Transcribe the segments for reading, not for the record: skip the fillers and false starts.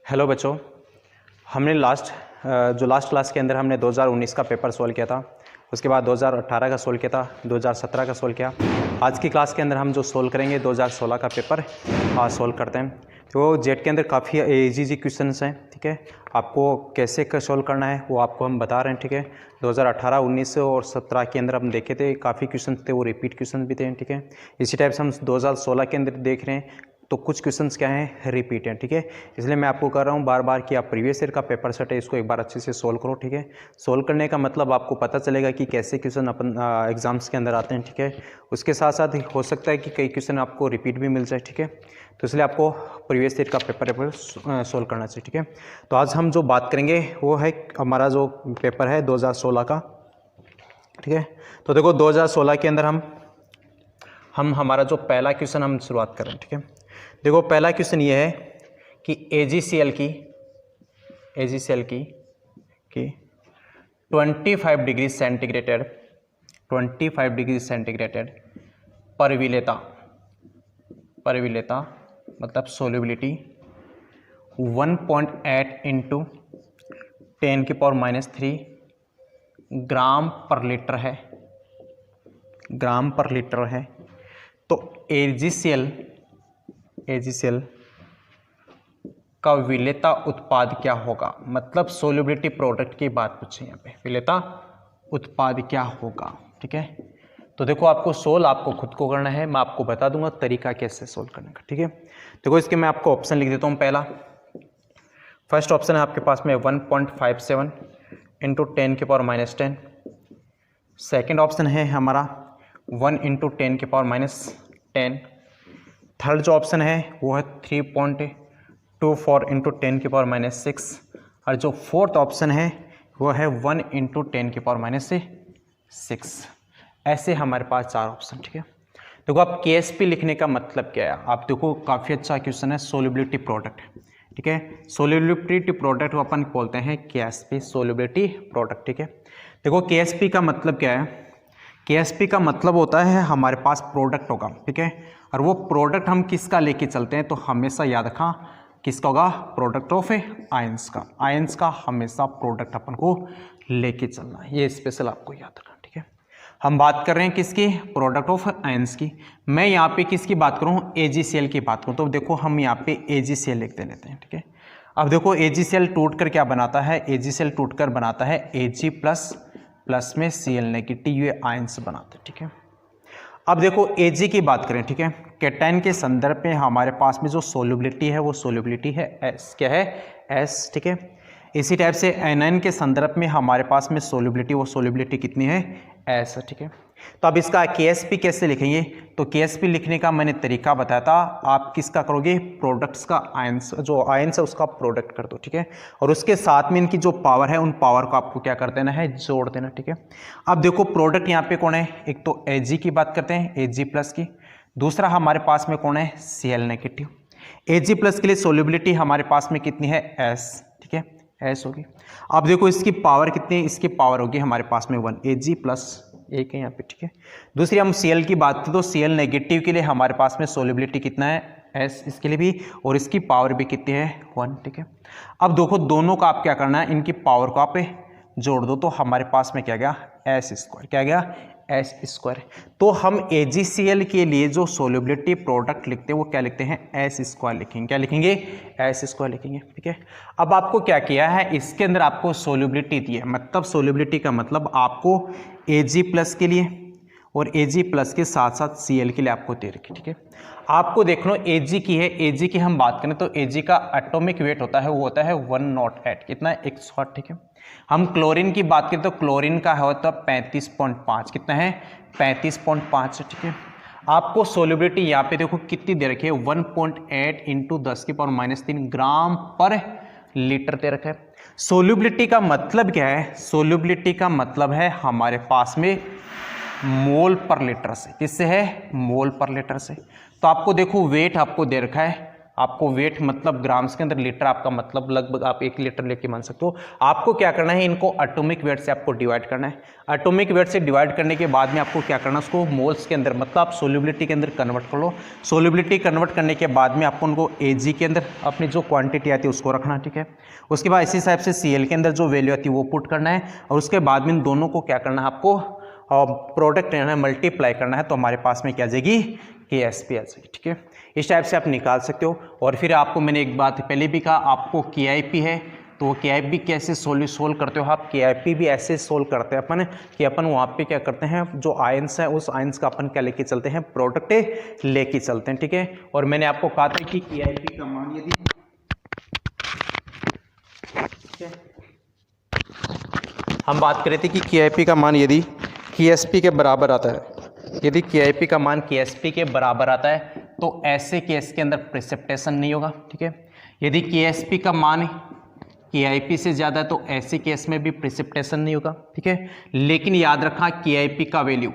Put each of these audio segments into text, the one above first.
Hello बच्चों, हमने last class के अंदर हमने 2019 का पेपर सोल्व किया था। उसके बाद 2018 का सोल्व किया था, 2017 का सोल्व किया। आज की क्लास के अंदर हम जो सोल्व करेंगे 2016 का पेपर आज सोल्व करते हैं। तो जेट के अंदर काफ़ी इजी क्वेश्चंस हैं, ठीक है। आपको कैसे सोल्व करना है वो आपको हम बता रहे हैं, ठीक है। 2018, 19 और 17 के अंदर हम देखे थे, काफ़ी क्वेश्चन थे, वो रिपीट क्वेश्चन भी थे, ठीक है। इसी टाइप से हम 2016 के अंदर देख रहे हैं, तो कुछ क्वेश्चंस क्या हैं, रिपीट हैं, ठीक है। इसलिए मैं आपको कर रहा हूँ बार बार कि आप प्रीवियस ईयर का पेपर सेट है, इसको एक बार अच्छे से सोल्व करो, ठीक है। सोल्व करने का मतलब आपको पता चलेगा कि कैसे क्वेश्चन अपन एग्जाम्स के अंदर आते हैं, ठीक है। उसके साथ साथ हो सकता है कि कई क्वेश्चन आपको रिपीट भी मिल जाए, ठीक है। तो इसलिए आपको प्रीवियस ईयर का पेपर सोल्व करना चाहिए, ठीक है। तो आज हम जो बात करेंगे वो है हमारा जो पेपर है 2016 का, ठीक है। तो देखो 2016 के अंदर हम हमारा जो पहला क्वेश्चन हम शुरुआत करें, ठीक है। देखो पहला क्वेश्चन ये है कि AgCl की 25 डिग्री सेंटीग्रेटेड परविलेता मतलब सोल्युबिलिटी 1.8 इंटू 10⁻³ ग्राम पर लीटर है। तो AgCl का विलेयता उत्पाद क्या होगा, मतलब सोल्युबिलिटी प्रोडक्ट की बात पूछे यहाँ पे, विलेयता उत्पाद क्या होगा, ठीक है। तो देखो आपको खुद को करना है, मैं आपको बता दूंगा तरीका कैसे सोल्व करने का, ठीक है। देखो इसके मैं आपको ऑप्शन लिख देता हूँ। पहला फर्स्ट ऑप्शन है आपके पास में 1.57 इंटू 10⁻10। सेकेंड ऑप्शन है हमारा 1 इंटू 10⁻10। थर्ड जो ऑप्शन है वो है 3.24 इंटू 10⁻6। और जो फोर्थ ऑप्शन है वो है 1 इंटू 10⁻6। ऐसे हमारे पास चार ऑप्शन, ठीक है। देखो आप KSP लिखने का मतलब क्या है, आप देखो काफ़ी अच्छा क्वेश्चन है, सोल्युबिलिटी प्रोडक्ट, ठीक है। सोल्युबिलिटी प्रोडक्ट को अपन बोलते हैं KSP, सोल्युबिलिटी प्रोडक्ट, ठीक है। देखो KSP का मतलब क्या है, KSP का मतलब होता है हमारे पास प्रोडक्ट होगा, ठीक है। और वो प्रोडक्ट हम किसका लेके चलते हैं, तो हमेशा याद रखा किसका होगा, प्रोडक्ट ऑफ आयंस का हमेशा प्रोडक्ट अपन को लेके चलना है, ये स्पेशल आपको याद रखना, ठीक है। हम बात कर रहे हैं किसकी, प्रोडक्ट ऑफ आयंस की। मैं यहाँ पे किसकी बात करूँ, AgCl की बात करूँ। तो देखो हम यहाँ पे AgCl लिख देते हैं, ठीक है। अब देखो AgCl टूटकर क्या बनाता है, AgCl टूटकर बनाता है Ag प्लस में Cl नेगेटिव, ये आयंस बनाते हैं, ठीक है। अब देखो Ag की बात करें, ठीक है। कैटायन के संदर्भ में हमारे पास में जो सोल्युबिलिटी है वो सोल्युबिलिटी है S, क्या है, S, ठीक है। इसी टाइप से एनायन के संदर्भ में हमारे पास में सोल्युबिलिटी, वो सोल्युबिलिटी कितनी है, S, ठीक है। तो अब इसका KSP कैसे लिखेंगे, तो KSP लिखने का मैंने तरीका बताया था, आप किसका करोगे, प्रोडक्ट्स का आयंस, जो आयंस है उसका प्रोडक्ट कर दो, ठीक है। और उसके साथ में इनकी जो पावर है उन पावर को आपको क्या कर देना है, जोड़ देना, ठीक है। अब देखो प्रोडक्ट यहाँ पे कौन है, एक तो Ag की बात करते हैं, Ag प्लस की। दूसरा हमारे पास में कौन है, Cl नेगेटिव। Ag प्लस के लिए सोल्युबिलिटी हमारे पास में कितनी है, S, ठीक है, S होगी। अब देखो इसकी पावर कितनी है, इसकी पावर होगी हमारे पास में 1, Ag प्लस एक है यहाँ पे, ठीक है। दूसरी हम Cl की बात करें तो Cl नेगेटिव के लिए हमारे पास में सोल्युबिलिटी कितना है, S, इसके लिए भी, और इसकी पावर भी कितनी है, 1, ठीक है। अब देखो दोनों का आप क्या करना है, इनकी पावर को आप जोड़ दो, तो हमारे पास में क्या गया, S², क्या गया, S²। तो हम AgCl के लिए जो सोल्युबिलिटी प्रोडक्ट लिखते हैं वो क्या लिखते हैं, S² लिखेंगे, क्या लिखेंगे, S² लिखेंगे, ठीक है। अब आपको क्या किया है, इसके अंदर आपको सोल्युबिलिटी दी है, मतलब सोल्युबिलिटी का मतलब आपको Ag प्लस के लिए और Ag प्लस के साथ साथ Cl के लिए आपको दे रखी, ठीक है। आपको देख लो Ag की है, Ag की हम बात करें तो Ag का एटॉमिक वेट होता है, वो होता है 108, कितना, 108, ठीक है। हम क्लोरीन की बात करें तो क्लोरीन का होता है 35.5, कितना है, 35.5, ठीक है। आपको सोल्युबिलिटी यहाँ पे देखो कितनी दे रखी है, 1.8 इंटू 10⁻³ ग्राम पर लीटर दे रखा है। सोल्युबिलिटी का मतलब क्या है, सोल्युबिलिटी का मतलब है हमारे पास में मोल पर लीटर से, किससे है, मोल पर लीटर से। तो आपको देखो वेट आपको दे रखा है, आपको वेट मतलब ग्राम्स के अंदर, लीटर आपका मतलब लगभग आप 1 लीटर लेके मान सकते हो। आपको क्या करना है, इनको एटॉमिक वेट से आपको डिवाइड करना है। एटॉमिक वेट से डिवाइड करने के बाद में आपको क्या करना है, उसको मोल्स के अंदर मतलब आप सोल्यूबिलिटी के अंदर कन्वर्ट कर लो। सोल्यूबिलिटी कन्वर्ट करने के बाद में आपको उनको Ag के अंदर अपनी जो क्वांटिटी आती है उसको रखना, ठीक है। उसके बाद इसी हिसाब से Cl के अंदर जो वैल्यू आती है वो पुट करना है, और उसके बाद में इन दोनों को क्या करना है, आपको प्रोडक्ट लेना है, मल्टीप्लाई करना है, तो हमारे पास में क्या आ जाएगी, KSP आ जाएगी, ठीक है। इस टाइप से आप निकाल सकते हो। और फिर आपको मैंने एक बात पहले भी कहा, आपको KIP है तो KIP कैसे सोल्व करते हो आप, KIP भी ऐसे सोल्व करते हैं अपन कि अपन वहाँ पे क्या करते हैं, जो आयंस है उस आयंस का अपन क्या लेके चलते हैं, प्रोडक्ट लेके चलते हैं, ठीक है। और मैंने आपको कहा था कि KIP का मान यदि, ठीक है, हम बात कर रहे थे कि KIP का मान यदि KSP के बराबर आता है, यदि KIP का मान KSP के बराबर आता है तो ऐसे केस के अंदर प्रिसिपिटेशन नहीं होगा, ठीक है। यदि KSP का मान KIP से ज़्यादा है तो ऐसे केस में भी प्रिसिपिटेशन नहीं होगा, ठीक है। लेकिन याद रखना KIP का वैल्यू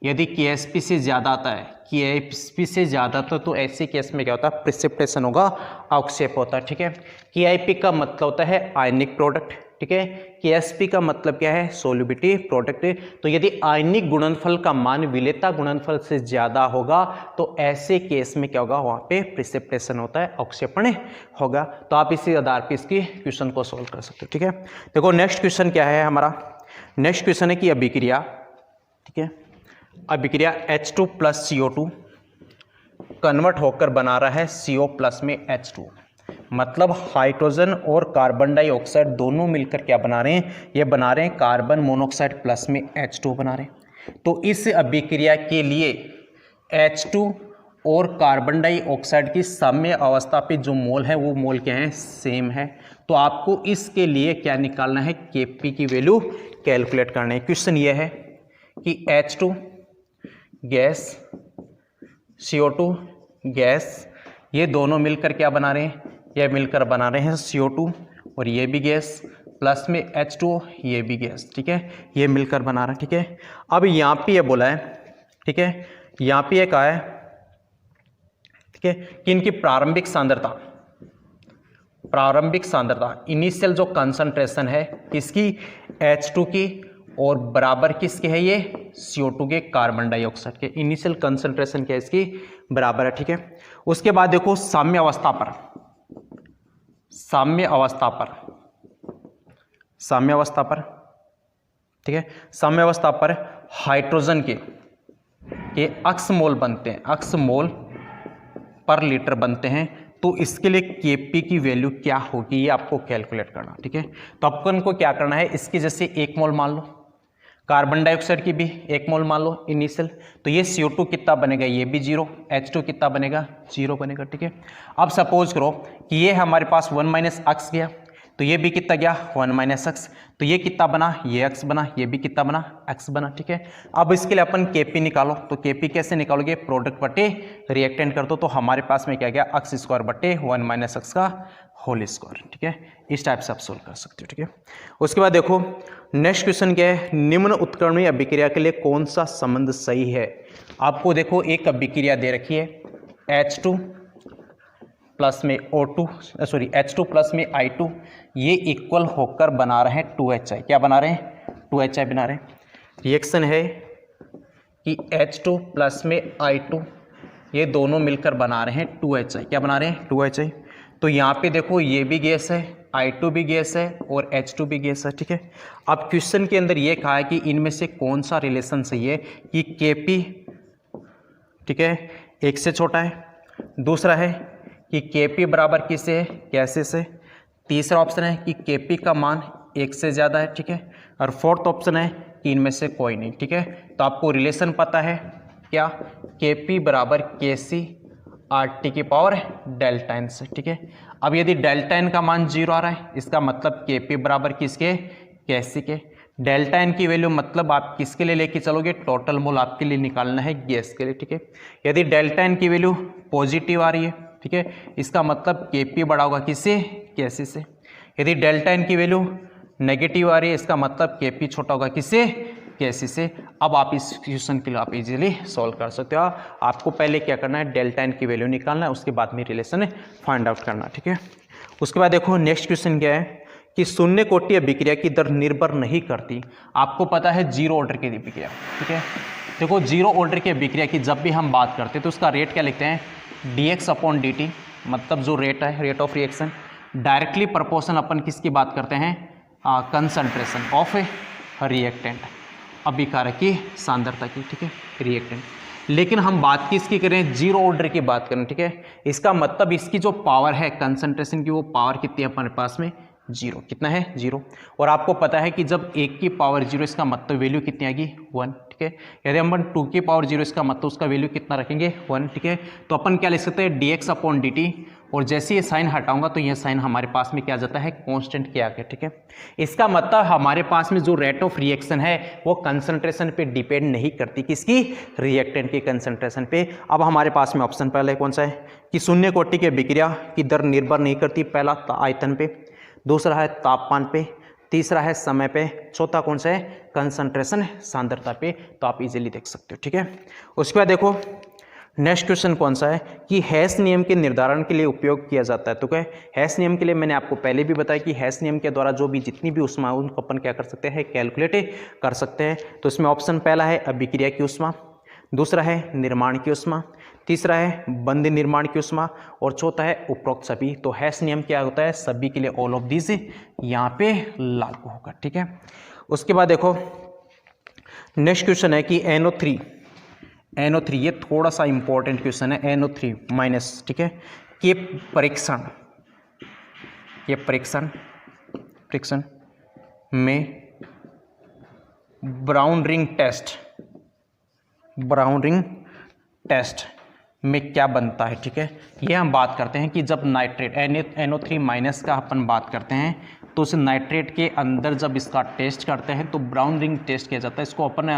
यदि KSP से ज़्यादा आता है, KIP से ज़्यादा तो ऐसे केस में क्या होता है, प्रिसिपिटेशन होगा, अवक्षेप होता है, ठीक है। KIP का मतलब होता है आयनिक प्रोडक्ट, ठीक है। KSP का मतलब क्या है, सोल्यूबिलिटी प्रोडक्ट। तो यदि आयनिक गुणनफल का मान विलेयता गुणनफल से ज़्यादा होगा तो ऐसे केस में क्या होगा, वहाँ पे प्रिसिपिटेशन होता है, अवक्षेपण होगा। तो आप इसी आधार पर इसकी क्वेश्चन को सोल्व कर सकते हो, ठीक है। देखो नेक्स्ट क्वेश्चन क्या है हमारा, नेक्स्ट क्वेश्चन है कि अभिक्रिया, ठीक है, अभिक्रिया H2 प्लस CO2 कन्वर्ट होकर बना रहा है CO प्लस में H2, मतलब हाइड्रोजन और कार्बन डाइऑक्साइड दोनों मिलकर क्या बना रहे हैं, ये बना रहे हैं कार्बन मोनोऑक्साइड प्लस में H2 बना रहे हैं। तो इस अभिक्रिया के लिए H2 और कार्बन डाइऑक्साइड की साम्य अवस्था पे जो मोल है वो मोल क्या है, सेम है। तो आपको इसके लिए क्या निकालना है, Kp की वैल्यू कैलकुलेट करना है। क्वेश्चन ये है कि H2 गैस, CO2 गैस, ये दोनों मिलकर क्या बना रहे हैं, ये मिलकर बना रहे हैं CO2, और ये भी गैस प्लस में H2O, ये भी गैस, ठीक है, ये मिलकर बना रहा है, ठीक है। अब यहाँ पे ये बोला है, ठीक है, यहाँ पे ये कहा है, ठीक है, कि इनकी प्रारंभिक सांद्रता इनिशियल जो कंसंट्रेशन है किसकी, H2 की, और बराबर किसके है, ये CO2 के, कार्बन डाइऑक्साइड के। इनिशियल कंसंट्रेशन क्या है इसकी, बराबर है, ठीक है। उसके बाद देखो साम्य अवस्था पर ठीक है, साम्य अवस्था पर हाइड्रोजन के अक्स मोल बनते हैं, अक्स मोल पर लीटर बनते हैं। तो इसके लिए Kp की वैल्यू क्या होगी, ये आपको कैलकुलेट करना, ठीक है। तो अपन को क्या करना है, इसकी जैसे 1 मोल मान लो, कार्बन डाइऑक्साइड की भी 1 मोल मान लो इनिशियल, तो ये CO2 कितना बनेगा, ये भी 0, H2 कितना बनेगा, 0 बनेगा, ठीक है। अब सपोज करो कि ये हमारे पास 1 माइनस एक्स गया, तो ये भी कितना गया, 1 माइनस एक्स, तो ये कितना बना, ये एक्स बना, ये भी कितना बना, एक्स बना, ठीक है। अब इसके लिए अपन Kp निकालो, तो Kp कैसे निकालोगे, प्रोडक्ट बटे रिएक्टेंट कर दो, तो हमारे पास में क्या गया, एक्स स्क्वायर बटे 1 माइनस एक्स का होल स्क्वायर, ठीक है। इस टाइप से आप सोल्व कर सकते हो, ठीक है। उसके बाद देखो नेक्स्ट क्वेश्चन क्या है, निम्न उत्क्रमणीय अभिक्रिया के लिए कौन सा संबंध सही है। आपको देखो एक अभिक्रिया दे रखी है, H2 प्लस में H2 प्लस में I2, ये इक्वल होकर बना रहे हैं 2HI, क्या बना रहे हैं, 2HI बना रहे हैं। रिएक्शन है कि H2 प्लस में I2 ये दोनों मिलकर बना रहे हैं 2HI, क्या बना रहे हैं, 2HI। तो यहाँ पे देखो ये भी गैस है, I2 भी गैस है और H2 भी गैस है, ठीक है। अब क्वेश्चन के अंदर ये कहा है कि इनमें से कौन सा रिलेशन सही है, कि Kp, ठीक है, 1 से छोटा है, दूसरा है कि Kp बराबर किससे है, कैसे से, तीसरा ऑप्शन है कि Kp का मान 1 से ज़्यादा है, ठीक है, और फोर्थ ऑप्शन है कि इनमें से कोई नहीं, ठीक है। तो आपको रिलेशन पता है क्या, Kp बराबर Kc RT की पावर डेल्टा एन से, ठीक है। अब यदि डेल्टा एन का मान 0 आ रहा है, इसका मतलब Kp बराबर किसके, Kc के। डेल्टा एन की वैल्यू मतलब आप किसके लिए लेके चलोगे, टोटल मोल आपके लिए निकालना है गैस के लिए, ठीक है। यदि डेल्टा एन की वैल्यू पॉजिटिव आ रही है, ठीक है, इसका मतलब Kp बड़ा होगा किससे, Kc से। यदि डेल्टा एन की वैल्यू नेगेटिव आ रही है, इसका मतलब Kp छोटा होगा किससे, Kc से। अब आप इस क्वेश्चन के लिए आप इजीली सॉल्व कर सकते हो। आपको पहले क्या करना है, डेल्टा एन की वैल्यू निकालना है, उसके बाद में रिलेशन फाइंड आउट करना, ठीक है। उसके बाद देखो नेक्स्ट क्वेश्चन क्या है कि शून्य कोटि अभिक्रिया की दर निर्भर नहीं करती। आपको पता है जीरो ऑर्डर की अभिक्रिया, ठीक है। देखो जीरो ऑर्डर की अभिक्रिया की जब भी हम बात करते हैं तो उसका रेट क्या लिखते हैं, dx अपॉन dt, मतलब जो रेट है, rate of reaction, directly proportional अपन किसकी बात करते हैं, कंसंट्रेशन ऑफ ए रिएक्टेंट, अभिकारक की सांद्रता की, ठीक है, रिएक्टेंट। लेकिन हम बात किसकी करें, जीरो ऑर्डर की बात करें, ठीक है। इसका मतलब इसकी जो पावर है कंसंट्रेशन की, वो पावर कितनी है हमारे पास में, जीरो। कितना है, जीरो। और आपको पता है कि जब एक की पावर जीरो, इसका मतलब वैल्यू कितनी आएगी, वन, ठीक है। यदि हम टू की पावर जीरो, इसका मतलब उसका वैल्यू कितना रखेंगे, वन, ठीक है। तो अपन क्या लिख सकते हैं, dx अपॉन dt, और जैसे ये साइन हटाऊंगा तो ये साइन हमारे पास में क्या आ जाता है, कांस्टेंट के आगे, ठीक है। इसका मतलब हमारे पास में जो रेट ऑफ रिएक्शन है वो कंसंट्रेशन पे डिपेंड नहीं करती, किसकी, रिएक्टेंट के कंसंट्रेशन पे। अब हमारे पास में ऑप्शन पहला कौन सा है कि शून्य कोटि की अभिक्रिया की दर निर्भर नहीं करती, पहला आयतन पे, दूसरा है तापमान पे, तीसरा है समय पे, चौथा कौन सा है, कंसंट्रेशन सांद्रता पे। तो आप इजीली देख सकते हो, ठीक है। उसके बाद देखो नेक्स्ट क्वेश्चन कौन सा है कि हैश नियम के निर्धारण के लिए उपयोग किया जाता है। तो क्या हैश नियम के लिए मैंने आपको पहले भी बताया कि हैश नियम के द्वारा जो भी जितनी भी ऊष्मा उनको अपन क्या कर सकते हैं, कैलकुलेट कर सकते हैं। तो इसमें ऑप्शन पहला है अभिक्रिया की ऊष्मा, दूसरा है निर्माण की ऊष्मा, तीसरा है बंद निर्माण की ऊष्मा, और चौथा है उपरोक्त सभी। तो हैश नियम क्या होता है, सभी के लिए ऑल ऑफ दिस यहाँ पे लागू होगा, ठीक है। उसके बाद देखो नेक्स्ट क्वेश्चन है कि NO3, ये थोड़ा सा इंपॉर्टेंट क्वेश्चन है, NO3 माइनस, ठीक है, के परीक्षण में ब्राउन रिंग टेस्ट में क्या बनता है, ठीक है। ये हम बात करते हैं कि जब नाइट्रेट NO3 माइनस का अपन बात करते हैं तो उस नाइट्रेट के अंदर जब इसका टेस्ट करते हैं तो ब्राउन रिंग टेस्ट किया जाता है। इसको अपन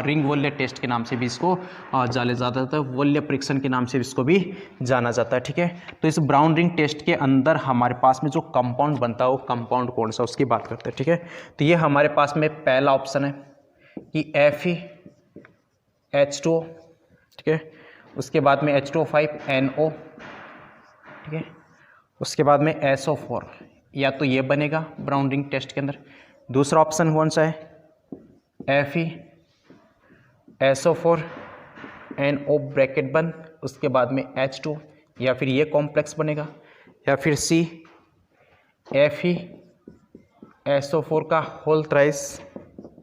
रिंग वल्य टेस्ट के नाम से भी इसको जाना जाता है, वल्य परीक्षण के नाम से भी इसको भी जाना जाता है, ठीक है। तो इस ब्राउन रिंग टेस्ट के अंदर हमारे पास में जो कंपाउंड बनता है वो कंपाउंड कौन सा, उसकी बात करते हैं, ठीक है। तो ये हमारे पास में पहला ऑप्शन है कि FeH2O, ठीक है। उसके बाद में H2O5NO, ठीक है। उसके बाद में SO4, या तो ये बनेगा ब्राउन रिंग टेस्ट के अंदर। दूसरा ऑप्शन कौन सा है, FeSO4NO ब्रैकेट बंद, उसके बाद में H2, या फिर ये कॉम्प्लेक्स बनेगा, या फिर C FeSO4 का होल थ्राइस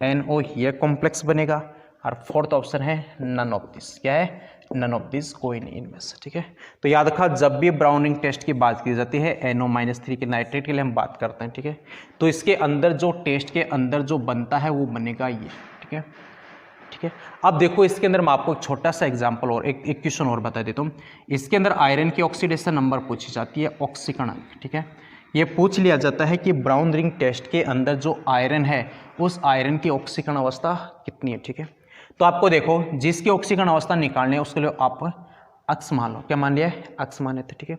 NO, ये कॉम्प्लेक्स बनेगा। और फोर्थ ऑप्शन है नन ऑफ दिस, क्या है, नन ऑफ दिस, कोई नहीं इनमें से, ठीक है। तो याद रखा जब भी ब्राउनिंग टेस्ट की बात की जाती है NO-3 के नाइट्रेट के लिए हम बात करते हैं, ठीक है। तो इसके अंदर जो टेस्ट के अंदर जो बनता है वो बनेगा ये, ठीक है, ठीक है। अब देखो इसके अंदर मैं आपको एक छोटा सा एग्जांपल और एक क्वेश्चन और बता देता हूँ। इसके अंदर आयरन की ऑक्सीडेशन नंबर पूछी जाती है, ऑक्सीकरण, ठीक है। ये पूछ लिया जाता है कि ब्राउन रिंग टेस्ट के अंदर जो आयरन है उस आयरन की ऑक्सीकरण अवस्था कितनी है, ठीक है। तो आपको देखो जिसकी ऑक्सीकरण अवस्था निकालने है उसके लिए आप अक्स मान लो, क्या मान लिया है, अक्स मान लेते, ठीक है।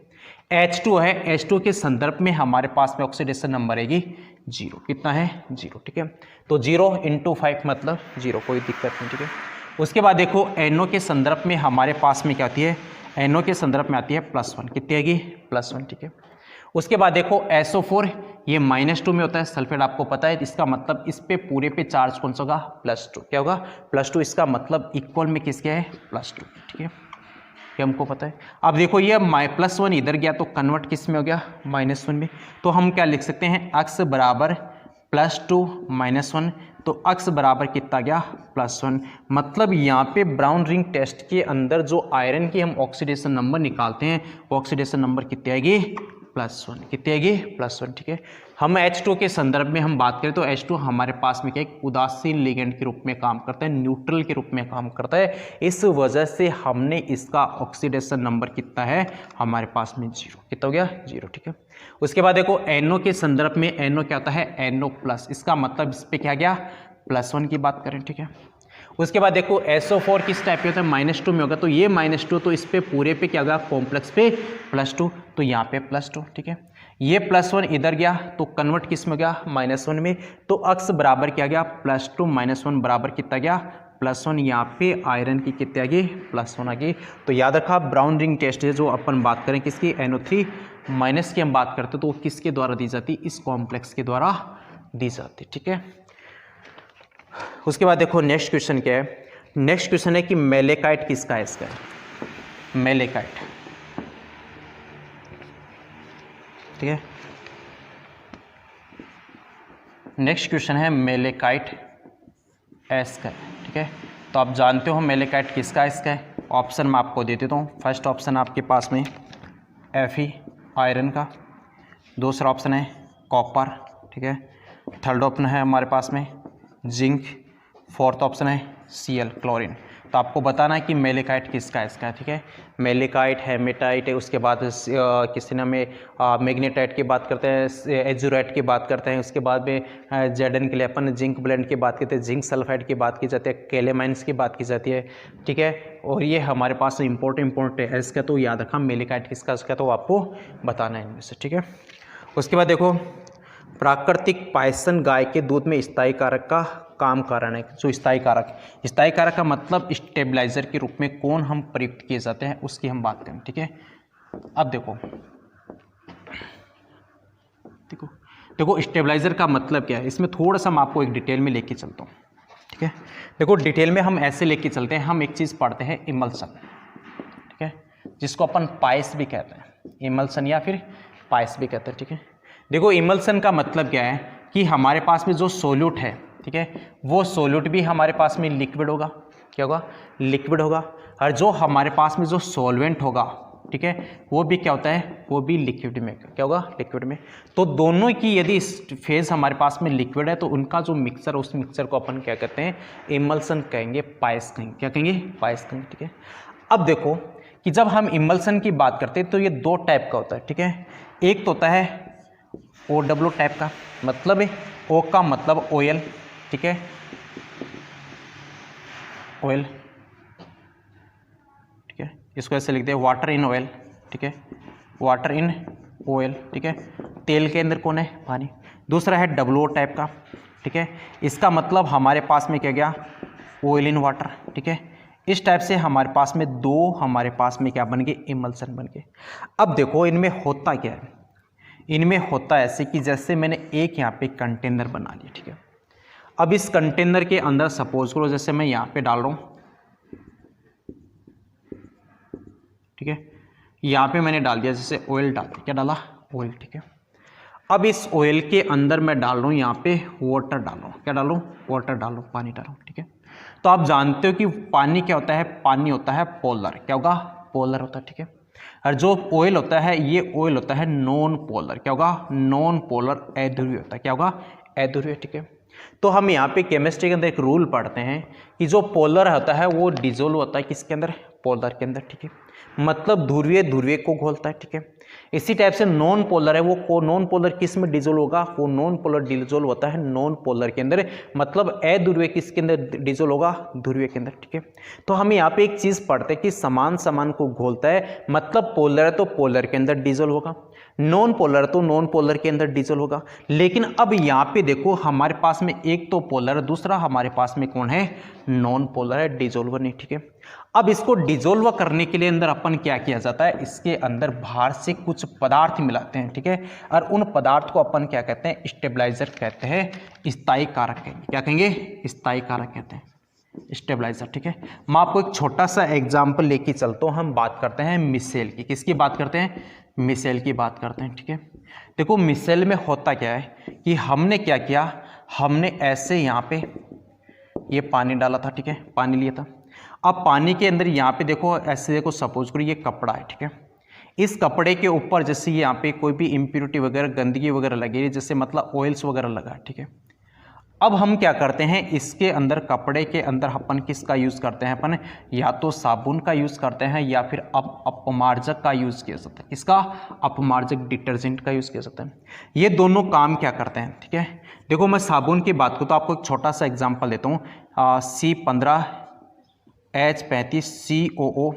H2 है, H2 के संदर्भ में हमारे पास में ऑक्सीडेशन नंबर रहेगी 0, कितना है, 0, ठीक है। तो 0 × 5 मतलब 0, कोई दिक्कत नहीं, ठीक है। उसके बाद देखो NO के संदर्भ में हमारे पास में क्या आती है, NO के संदर्भ में आती है +1, कितनी आएगी, +1, ठीक है। उसके बाद देखो SO4, ये -2 में होता है, सल्फेट आपको पता है, इसका मतलब इस पे पूरे पे चार्ज कौन सा होगा, +2, क्या होगा, +2, इसका मतलब इक्वल में किसके है, +2, ठीक है, ये हमको पता है। अब देखो ये +1 इधर गया तो कन्वर्ट किस में हो गया, -1 में। तो हम क्या लिख सकते हैं, अक्स बराबर +2 -1, तो अक्स बराबर कितना गया, +1। मतलब यहाँ पे ब्राउन रिंग टेस्ट के अंदर जो आयरन की हम ऑक्सीडेशन नंबर निकालते हैं वो ऑक्सीडेशन नंबर कितनी आएगी, +1, कितनी आएगी, +1, ठीक है। हम H2 के संदर्भ में हम बात करें तो H2 हमारे पास में क्या एक उदासीन लिगेंड के रूप में काम करता है, न्यूट्रल के रूप में काम करता है। इस वजह से हमने इसका ऑक्सीडेशन नंबर कितना है हमारे पास में 0, कितना हो गया, 0, ठीक है। उसके बाद देखो NO के संदर्भ में NO क्या होता है, NO+, इसका मतलब इस पर क्या गया, +1 की बात करें, ठीक है। उसके बाद देखो SO4 किस टाइप पे होता है, -2 में होगा, तो ये -2, तो इस पे पूरे पे क्या होगा, कॉम्प्लेक्स पे +2, तो यहाँ पे +2, ठीक है। ये +1 इधर गया तो कन्वर्ट किस में गया, -1 में, तो अक्स बराबर क्या गया, +2 -1 बराबर कितना गया, +1। यहाँ पे आयरन की कितने आ गई, +1 आ गई। तो याद रखा ब्राउन रिंग टेस्ट है जो अपन बात करें किसकी, NO3 माइनस की हम बात करते तो वो किसके द्वारा दी जाती, इस कॉम्प्लेक्स के द्वारा दी जाती, ठीक है। उसके बाद देखो नेक्स्ट क्वेश्चन क्या है, नेक्स्ट क्वेश्चन है कि मेलेकाइट किसका है, इसका मेलेकाइट, ठीक है। नेक्स्ट क्वेश्चन है मेलेकाइट एस का, ठीक है। तो आप जानते हो मेलेकाइट किसका है, इसका है। ऑप्शन मैं आपको दे देता हूँ। फर्स्ट ऑप्शन आपके पास में Fe आयरन का, दूसरा ऑप्शन है कॉपर, ठीक है। थर्ड ऑप्शन है हमारे पास में जिंक, फोर्थ ऑप्शन है Cl क्लोरीन। तो आपको बताना है कि मेलेकाइट किसका है, इसका, ठीक है। मेलेकाइट, हेमेटाइट है, उसके बाद किसी ने में मैग्नेटाइट की बात करते हैं, एजुराइट की बात करते हैं, उसके बाद में जेडन के लिए अपन जिंक ब्लेंड की बात करते हैं, जिंक सल्फाइड की बात की जाती है, कैलेमाइंस की बात की जाती है, ठीक है। और ये हमारे पास इम्पोर्टेंट है इसका, तो याद रखा मेलेकाइट किसका, उसका तो आपको बताना है इनमें से, ठीक है। उसके बाद देखो प्राकृतिक पायसन गाय के दूध में स्थायी कारक का काम कारण है। जो स्थायी कारक का मतलब स्टेबलाइजर के रूप में कौन हम प्रयुक्त किए जाते हैं उसकी हम बात करें, ठीक है। अब देखो स्टेबलाइजर का मतलब क्या है, इसमें थोड़ा सा मैं आपको एक डिटेल में लेके चलता हूँ, ठीक है। देखो डिटेल में हम ऐसे लेके चलते हैं, हम एक चीज़ पढ़ते हैं इमल्सन, ठीक है, जिसको अपन पाइस भी कहते हैं, इमल्सन या फिर पाइस भी कहते हैं, ठीक है। देखो इमल्सन का मतलब क्या है कि हमारे पास में जो सोल्यूट है, ठीक है, वो सोल्यूट भी हमारे पास में लिक्विड होगा, क्या होगा, लिक्विड होगा, और जो हमारे पास में जो सॉल्वेंट होगा, ठीक है, वो भी क्या होता है, वो भी लिक्विड में, क्या होगा, लिक्विड में। तो दोनों की यदि फेज हमारे पास में लिक्विड है तो उनका जो मिक्सर, उस मिक्सर को अपन क्या कहते हैं, इमल्सन कहेंगे, पाइस कहेंगे, क्या कहेंगे, पाइस कहेंगे, ठीक है। अब देखो कि जब हम इमल्सन की बात करते हैं तो ये दो टाइप का होता है, ठीक है। एक तो होता है OW टाइप का, मतलब है O का मतलब ऑयल, ठीक है, ऑयल, ठीक है, इसको ऐसे लिखते हैं वाटर इन ऑयल, ठीक है, वाटर इन ऑयल, ठीक है। तेल के अंदर कौन है, पानी। दूसरा है WO टाइप का, ठीक है, इसका मतलब हमारे पास में क्या गया, ऑयल इन वाटर, ठीक है। इस टाइप से हमारे पास में दो, हमारे पास में क्या बन गए, इमल्सन बन गए। अब देखो इनमें होता क्या है, इनमें होता ऐसे कि जैसे मैंने एक यहाँ पे कंटेनर बना लिया, ठीक है। अब इस कंटेनर के अंदर सपोज करो जैसे मैं यहाँ पे डाल रहा हूँ, ठीक है, यहाँ पे मैंने डाल दिया जैसे ऑयल डाल दिया, क्या डाला, ऑयल, ठीक है। अब इस ऑयल के अंदर मैं डाल रहा हूँ यहाँ पे वाटर डाल रहा हूँ, क्या डालूँ, वाटर डालूँ, पानी डालूँ, ठीक है। तो आप जानते हो कि पानी क्या होता है, पानी होता है पोलर, क्या होगा, पोलर होता है, ठीक है। और जो ऑयल होता है, ये ऑयल होता है नॉन पोलर, क्या होगा, नॉन पोलर, अध्रुवीय होता है, क्या होगा, अध्रुवीय, ठीक है। तो हम यहाँ पे केमिस्ट्री के अंदर एक रूल पढ़ते हैं कि जो पोलर होता है वो डिजोल्व होता है किसके अंदर, पोलर के अंदर, ठीक है, मतलब ध्रुवीय ध्रुवीय को घोलता है, ठीक है। इसी टाइप से नॉन पोलर है वो नॉन पोलर किस में डिजोल्व होगा, वो नॉन पोलर डिजोल्व होता है नॉन पोलर के अंदर, मतलब अध्रुवीय किसके अंदर डिजोल्व होगा, ध्रुवीय के अंदर, ठीक है। तो हम यहाँ पे एक चीज पढ़ते हैं कि समान समान को घोलता है, मतलब पोलर है तो पोलर के अंदर डिजोल्व होगा, नॉन पोलर तो नॉन पोलर के अंदर डिजोल्व होगा। लेकिन अब यहाँ पे देखो हमारे पास में एक तो पोलर, दूसरा हमारे पास में कौन है, नॉन पोलर है, डिजोल्वर नहीं, ठीक है। अब इसको डिजोल्व करने के लिए अंदर अपन क्या किया जाता है, इसके अंदर बाहर से कुछ पदार्थ मिलाते हैं, ठीक है, और उन पदार्थ को अपन क्या कहते हैं, स्टेबलाइजर कहते हैं, स्थायी कारक कहेंगे, क्या कहेंगे, स्थायी कारक कहते हैं, स्टेबलाइजर, ठीक है। मैं आपको एक छोटा सा एग्जाम्पल लेके चलता हूँ, हम बात करते हैं मिसेल की, किसकी बात करते हैं, मिसेल की बात करते हैं, ठीक है। देखो मिसेल में होता क्या है कि हमने क्या किया, हमने ऐसे यहाँ पे ये पानी डाला था, ठीक है, पानी लिया था। अब पानी के अंदर यहाँ पे देखो ऐसे, देखो सपोज करो ये कपड़ा है, ठीक है, इस कपड़े के ऊपर जैसे यहाँ पे कोई भी इम्प्योरिटी वगैरह, गंदगी वगैरह लगी है, जैसे मतलब ऑयल्स वगैरह लगा है, ठीक है। अब हम क्या करते हैं, इसके अंदर कपड़े के अंदर अपन किसका यूज़ करते हैं, अपन या तो साबुन का यूज़ करते हैं या फिर अपमार्जक का यूज़ किया जाता है। किसका? अपमार्जक, डिटर्जेंट का यूज़ किया जाता है। ये दोनों काम क्या करते हैं, ठीक है। देखो मैं साबुन की बात करूँ तो आपको एक छोटा सा एग्जाम्पल देता हूँ, C15H35COO,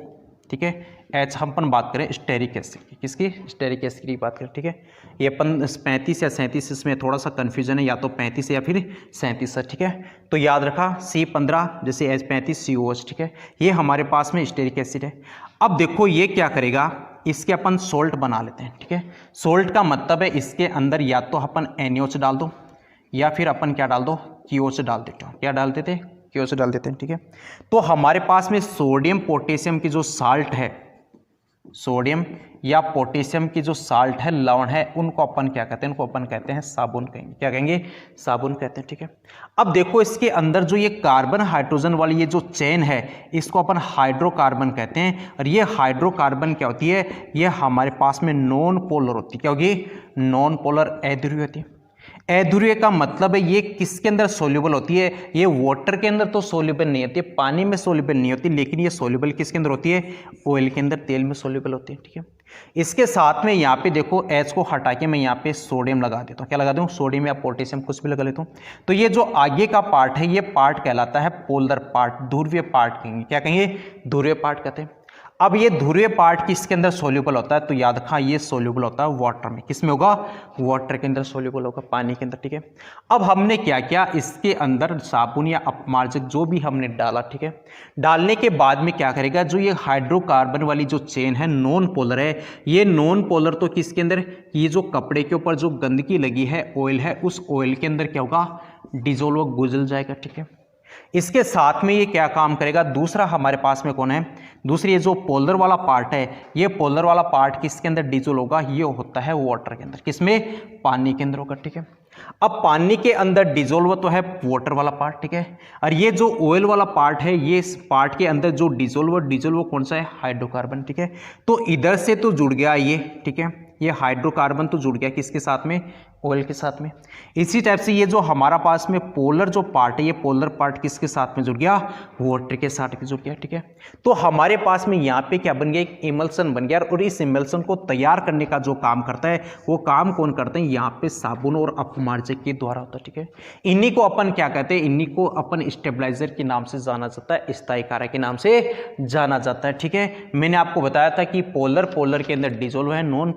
ठीक है। एच हम अपन बात करें स्टेरिक एसिड की, किसकी? स्टेरिक एसिड की बात करें, ठीक है। ये अपन 35 या 37, इसमें थोड़ा सा कन्फ्यूजन है, या तो 35 या फिर 37 है, ठीक है। तो याद रखा C15 जैसे H35COH, ठीक है। ये हमारे पास में स्टेरिक एसिड है। अब देखो ये क्या करेगा, इसके अपन सोल्ट बना लेते हैं, ठीक है। सोल्ट का मतलब है इसके अंदर या तो अपन NaOH डाल दो या फिर अपन क्या डाल दो, KOH डाल देते हो। क्या डालते थे? KOH डाल देते हैं, ठीक है। तो हमारे पास में सोडियम पोटेशियम की जो साल्ट है, सोडियम या पोटेशियम की जो साल्ट है, लवण है, उनको अपन क्या कहते हैं? उनको अपन कहते हैं साबुन कहेंगे। क्या कहेंगे? साबुन कहते हैं, ठीक है। अब देखो इसके अंदर जो ये कार्बन हाइड्रोजन वाली ये जो चेन है, इसको अपन हाइड्रोकार्बन कहते हैं। और ये हाइड्रोकार्बन क्या होती है? ये हमारे पास में नॉन पोलर होती है। क्या होगी? नॉन पोलर, अध्रुवीय होती है। अध्रुवीय का मतलब है ये किसके अंदर सोल्यूबल होती है? ये वाटर के अंदर तो सोल्यूबल नहीं होती है, पानी में सोल्यूबल नहीं होती, लेकिन ये सोल्यूबल किसके अंदर होती है? ऑयल के अंदर, तेल में सोल्यूबल होती है, ठीक है। इसके साथ में यहाँ पे देखो H को हटा के मैं यहाँ पे सोडियम लगा देता हूँ। क्या लगा दूँ? सोडियम या पोटेशियम, कुछ भी लगा लेता हूँ। तो ये जो आगे का पार्ट है, ये पार्ट कहलाता है पोलर पार्ट, ध्रुवीय पार्ट कहेंगे। क्या कहेंगे? ध्रुवीय पार्ट कहते हैं। अब ये ध्रुवीय पार्ट किसके अंदर सोल्यूबल होता है? तो याद रखा, ये सोल्यूबल होता है वाटर में। किस में होगा? वाटर के अंदर सोल्यूबल होगा, पानी के अंदर, ठीक है। अब हमने क्या किया, इसके अंदर साबुन या अपमार्जक जो भी हमने डाला, ठीक है। डालने के बाद में क्या करेगा, जो ये हाइड्रोकार्बन वाली जो चेन है, नॉन पोलर है, ये नॉन पोलर तो किसके अंदर, ये जो कपड़े के ऊपर जो गंदगी लगी है, ऑयल है, उस ऑयल के अंदर क्या होगा? डिजोल्व, गुजल जाएगा, ठीक है। इसके साथ में ये क्या काम करेगा, दूसरा हमारे पास में कौन है, दूसरी ये जो पोलर वाला पार्ट है, ये पोलर वाला पार्ट किसके अंदर डिजोल्व होगा? ये होता है वाटर के अंदर। किसमें? पानी के अंदर होगा, ठीक है। अब पानी के अंदर डिजोल्व तो है वाटर वाला पार्ट, ठीक है। और ये जो ऑयल वाला पार्ट है, ये इस पार्ट के अंदर जो डिजोल्व कौन सा है? हाइड्रोकार्बन, ठीक है। तो इधर से तो जुड़ गया ये, ठीक है, ये हाइड्रोकार्बन तो जुड़ गया किसके साथ में? ऑयल के साथ में। इसी टाइप से ये जो हमारा पास में पोलर जो पार्ट है, ये पोलर पार्ट किसके साथ में जुड़ गया? वाटर के साथ जुड़ गया, ठीक है। तो हमारे पास में यहाँ पे क्या बन गया? एक इमल्सन बन गया। और इस इमल्सन को तैयार करने का जो काम करता है, वो काम कौन करते हैं? यहाँ पे साबुन और अपमार्जक के द्वारा होता है, ठीक है। इन्हीं को अपन क्या कहते हैं? इन्हीं को अपन स्टेबलाइजर के नाम से जाना जाता है, स्थायी कारक के नाम से जाना जाता है, ठीक है। मैंने आपको बताया था कि पोलर के अंदर डिजोल्व है, नॉन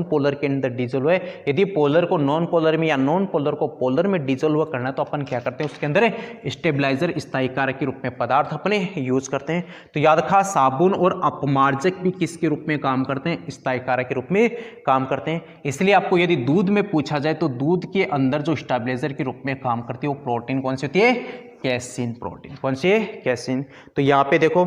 पोलर के अंदर डिजोल्व है। यदि पोलर को नॉन पोलर में या नॉन पोलर को पोलर में डिजोल्व करना है तो अपन क्या करते हैं? उसके अंदर स्टेबलाइजर, स्थायी कारक के रूप में पदार्थ अपने यूज करते हैं। तो याद रखा, साबुन और अपमार्जक भी किसके रूप में काम करते हैं? स्थायी कारक के रूप में काम करते हैं। इसलिए आपको यदि दूध में पूछा जाए तो दूध के अंदर जो स्टेबलाइजर के रूप में काम करती है वो प्रोटीन कौन सी होती है? Casein protein. कौन सी है? कैसीन। तो यहाँ पे देखो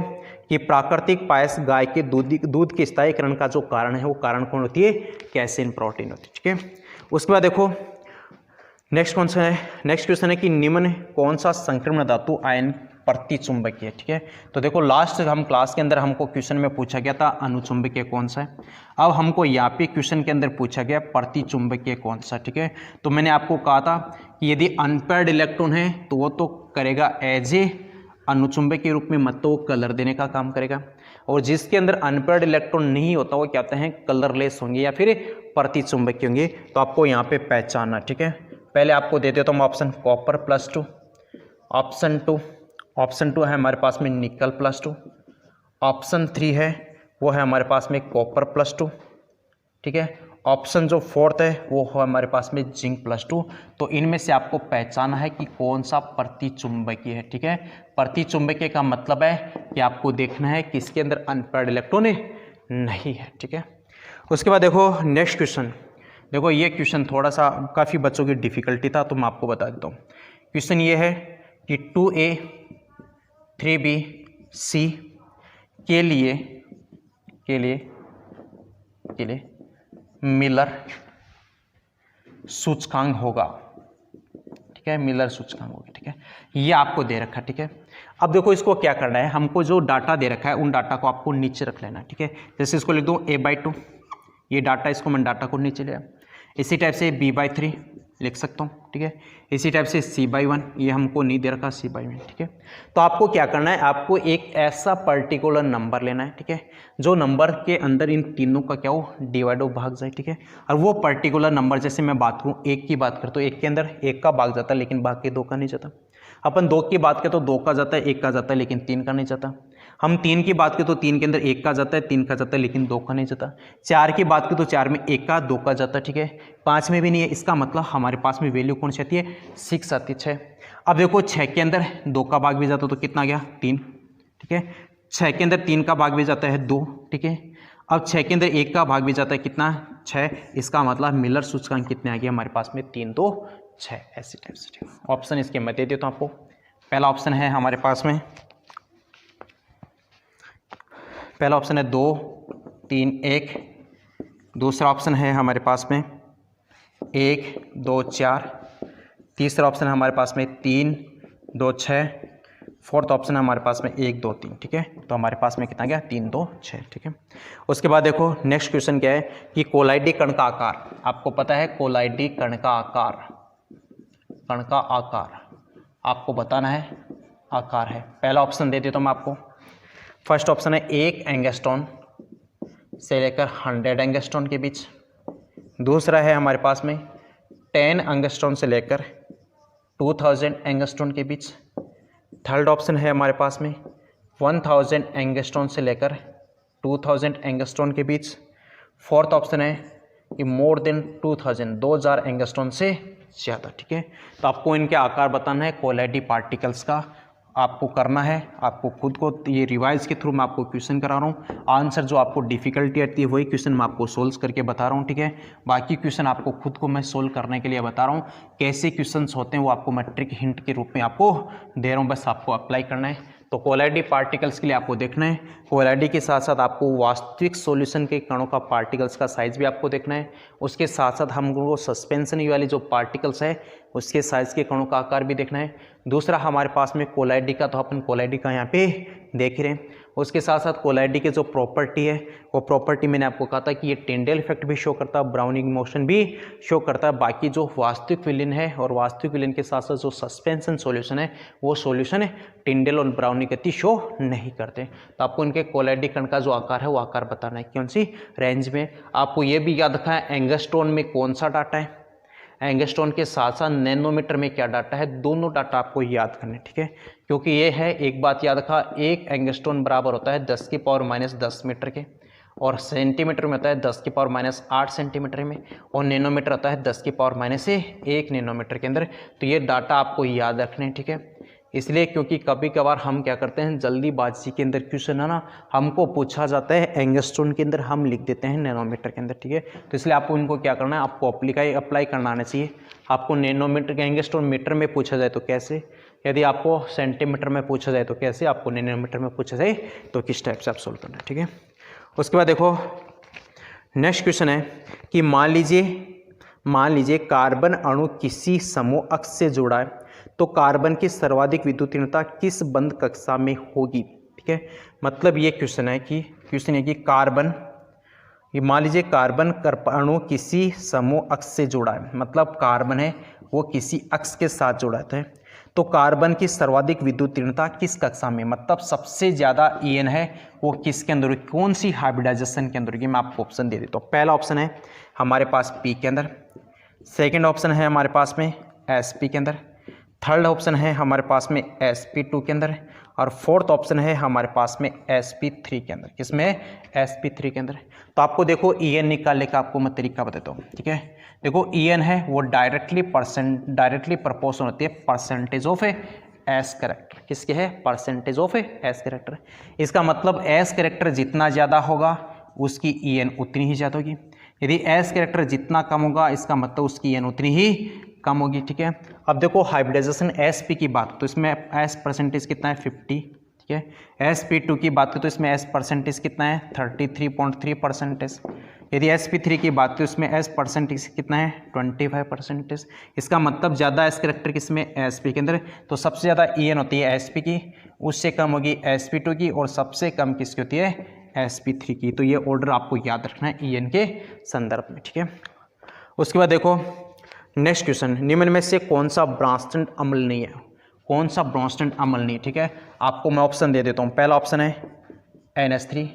कि प्राकृतिक पायस गाय के दूध के स्थायीकरण का जो कारण है, वो कारण कौन होती है? कैसीन प्रोटीन होती है, ठीक है। उसके बाद देखो नेक्स्ट कौन सा है, नेक्स्ट क्वेश्चन है कि निम्न कौन सा संक्रमण धातु आयन प्रतिचुंबकीय है, ठीक है। तो देखो लास्ट हम क्लास के अंदर हमको क्वेश्चन में पूछा गया था अनुचुंबकीय कौन सा है। अब हमको यहाँ पे क्वेश्चन के अंदर पूछा गया प्रतिचुंबकीय कौन सा, ठीक है। तो मैंने आपको कहा था कि यदि अनपेयर्ड इलेक्ट्रॉन है तो वो तो करेगा एज ए अनुचुंबक के रूप में, मत तो कलर देने का काम करेगा। और जिसके अंदर अनपेयर्ड इलेक्ट्रॉन नहीं होता वो क्या कहते हैं? कलरलेस होंगे या फिर प्रतिचुंबकीय होंगे। तो आपको यहाँ पे पहचानना, ठीक है। पहले आपको दे देता हूँ ऑप्शन कॉपर +2, ऑप्शन टू है हमारे पास में निकल +2, ऑप्शन 3 है वो है हमारे पास में कॉपर +2, ठीक है। ऑप्शन जो 4th है वो है हमारे पास में जिंक +2। तो इनमें से आपको पहचाना है कि कौन सा प्रतिचुंबकीय है, ठीक है। प्रतिचुंबकीय का मतलब है कि आपको देखना है कि इसके अंदर अनपेयर्ड इलेक्ट्रॉन नहीं है, ठीक है। उसके बाद देखो नेक्स्ट क्वेश्चन, देखो ये क्वेश्चन थोड़ा सा काफ़ी बच्चों की डिफिकल्टी था तो मैं आपको बता देता हूँ। क्वेश्चन ये है कि 2A 3B C के लिए मिलर सूचकांक होगा, ठीक है। मिलर सूचकांक होगा, ठीक है। ये आपको दे रखा है, ठीक है। अब देखो इसको क्या करना है, हमको जो डाटा दे रखा है उन डाटा को आपको नीचे रख लेना है, ठीक है। जैसे इसको लिख दूँ A/2, ये डाटा, इसको मैं डाटा को नीचे लिया। इसी टाइप से B/3, लिख सकता हूँ, ठीक है। इसी टाइप से C/1 ये हमको नहीं दे रखा C/1, ठीक है। तो आपको क्या करना है, आपको एक ऐसा पर्टिकुलर नंबर लेना है, ठीक है, जो नंबर के अंदर इन तीनों का क्या हो डिवाइड हो भाग जाए, ठीक है। और वो पर्टिकुलर नंबर जैसे मैं बात करूँ एक की बात करूँ तो एक के अंदर एक का भाग जाता है लेकिन बाकी दो का नहीं जाता। अपन दो की बात करें तो दो का जाता है, एक का जाता है लेकिन तीन का नहीं जाता। हम तीन की बात करें तो तीन के अंदर एक का जाता है, तीन का जाता है लेकिन दो का नहीं जाता। चार की बात करें तो चार में एक का दो का जाता है, ठीक है। पाँच में भी नहीं है, इसका मतलब हमारे पास में वैल्यू कौन सी आती है 6 आती है 6। अब देखो 6 के अंदर दो का भाग भी जाता है तो कितना गया 3, ठीक है। 6 के अंदर 3 का भाग भी जाता है 2, ठीक है। अब 6 के अंदर एक का भाग भी जाता है कितना 6, इसका मतलब मिलर सूचकांक कितने आ गए हमारे पास में 3 2 6 ऐसे टाइप से, ठीक है। ऑप्शन इसके मैं दे देता हूँ आपको। पहला ऑप्शन है हमारे पास में, पहला ऑप्शन है 2 3 1। दूसरा ऑप्शन है हमारे पास में 1 2 4। तीसरा ऑप्शन है हमारे पास में 3 2 6। फोर्थ ऑप्शन है हमारे पास में 1 2 3, ठीक है। तो हमारे पास में कितना गया 3 2 6, ठीक है। उसके बाद देखो नेक्स्ट क्वेश्चन क्या है कि कोलाइडी कण का आकार, आपको पता है कोलाइडी कण का आकार, कण का आकार आपको बताना है, आकार है। पहला ऑप्शन दे देता हूँ मैं आपको। फर्स्ट ऑप्शन है 1 एंगस्ट्रॉन से लेकर 100 एंगस्ट्रॉन के बीच। दूसरा है हमारे पास में 10 एंगस्ट्रॉन से लेकर 2000 एंगस्ट्रॉन के बीच। थर्ड ऑप्शन है हमारे पास में 1000 एंगस्ट्रॉन से लेकर 2000 एंगस्ट्रॉन के बीच। फोर्थ ऑप्शन है कि मोर देन 2000 एंगस्ट्रॉन से ज़्यादा, ठीक है। तो आपको इनके आकार बताना है कोलाइडी पार्टिकल्स का, आपको करना है, आपको खुद को ये रिवाइज के थ्रू मैं आपको क्वेश्चन करा रहा हूँ। आंसर जो आपको डिफिकल्टी आती है वही क्वेश्चन मैं आपको सोल्व करके बता रहा हूँ, ठीक है। बाकी क्वेश्चन आपको खुद को मैं सोल्व करने के लिए बता रहा हूँ। कैसे क्वेश्चंस होते हैं वो आपको मैं ट्रिक हिंट के रूप में आपको दे रहा हूँ, बस आपको अप्लाई करना है। तो कोलाइडी पार्टिकल्स के लिए आपको देखना है, कोलाइडी के साथ साथ आपको वास्तविक सॉल्यूशन के कणों का पार्टिकल्स का साइज भी आपको देखना है। उसके साथ साथ हमको सस्पेंशन वाली जो पार्टिकल्स है उसके साइज के कणों का आकार भी देखना है। दूसरा हमारे पास में कोलाइडी का, तो अपन कोलाइडी का यहाँ पे देख रहे हैं। उसके साथ साथ कोलाइडी के जो प्रॉपर्टी है वो प्रॉपर्टी मैंने आपको कहा था कि ये टिंडेल इफेक्ट भी शो करता है, ब्राउनिंग मोशन भी शो करता है। बाकी जो वास्तविक विलीन है और वास्तविक विलीन के साथ साथ जो सस्पेंशन सॉल्यूशन है वो सॉल्यूशन टिंडेल और ब्राउनिंग गति शो नहीं करते। तो आपको इनके कोलाइडी कण का जो आकार है वो आकार बताना है कौन सी रेंज में। आपको ये भी याद रखना है एंगस्ट्रॉन में कौन सा डाटा है, एंगस्ट्रॉन के साथ साथ नैनोमीटर में क्या डाटा है, दोनों डाटा आपको याद करने, ठीक है। क्योंकि ये है, एक बात याद रखा, एक एंगस्ट्रॉन बराबर होता है 10 की पावर -10 मीटर के, और सेंटीमीटर में होता है 10 की पावर -8 सेंटीमीटर में, और नैनोमीटर होता है 10 की पावर -1 नैनोमीटर के अंदर। तो ये डाटा आपको याद रखने, ठीक है। इसलिए क्योंकि कभी कभार हम क्या करते हैं जल्दीबाजी के अंदर क्वेश्चन है ना, हमको पूछा जाता है एंगस्ट्रॉन के अंदर, हम लिख देते हैं नैनोमीटर के अंदर, ठीक है। तो इसलिए आपको इनको क्या करना है, आपको अप्लाई करना आना चाहिए। आपको नैनोमीटर के एंगस्ट्रॉन मीटर में पूछा जाए तो कैसे, यदि आपको सेंटीमीटर में पूछा जाए तो कैसे, आपको नैनोमीटर में पूछा जाए तो किस टाइप से आप सोल्व करना है, ठीक है। उसके बाद देखो नेक्स्ट क्वेश्चन है कि मान लीजिए कार्बन अणु किसी समूह अक्ष से जुड़ा है तो कार्बन की सर्वाधिक विद्युतीयता किस बंद कक्षा में होगी, ठीक है। मतलब ये क्वेश्चन है कि कार्बन, ये मान लीजिए कार्बन अणु किसी समूह अक्ष से जुड़ा है, मतलब कार्बन है वो किसी अक्ष के साथ जुड़ा है, तो कार्बन की सर्वाधिक विद्युतीयता किस कक्षा में, मतलब सबसे ज़्यादा En है वो किसके अंदर, कौन सी हाइब्रिडाइजेशन के अंदर होगी। मैं आपको ऑप्शन दे देता हूँ। पहला ऑप्शन है हमारे पास P के अंदर, सेकेंड ऑप्शन है हमारे पास में Sp के अंदर, थर्ड ऑप्शन है हमारे पास में Sp2 के अंदर, और फोर्थ ऑप्शन है हमारे पास में Sp3 के अंदर। किसमें, Sp3 के अंदर। तो आपको देखो En निकालने का आपको मैं तरीका बताता हूँ, ठीक है। देखो En है वो डायरेक्टली प्रोपोर्शनल होती है परसेंटेज ऑफ एस कैरेक्टर, किसके है, परसेंटेज ऑफ एस कैरेक्टर। इसका मतलब एस कैरेक्टर जितना ज़्यादा होगा उसकी En उतनी ही ज़्यादा होगी, यदि एस कैरेक्टर जितना कम होगा इसका मतलब उसकी En उतनी ही कम होगी, ठीक है। अब देखो हाइब्रिडाइजेशन Sp की बात तो इसमें S परसेंटेज कितना है 50, ठीक है। Sp2 की बात करें तो इसमें S परसेंटेज कितना है 33.3%। यदि Sp3 की बात करें तो इसमें S परसेंटेज कितना है 25%। इसका मतलब ज़्यादा S कैरेक्टर किसमें, Sp के अंदर। तो सबसे ज़्यादा En होती है Sp की, उससे कम होगी Sp2 की, और सबसे कम किसकी होती है, Sp3 की। तो ये ऑर्डर आपको याद रखना है En के संदर्भ में, ठीक है। उसके बाद देखो नेक्स्ट क्वेश्चन, निम्न में से कौन सा ब्रॉन्स्टन अम्ल नहीं है? कौन सा ब्रॉन्स्टन अम्ल नहीं है? ठीक है, आपको मैं ऑप्शन दे देता हूँ। पहला ऑप्शन है NH3,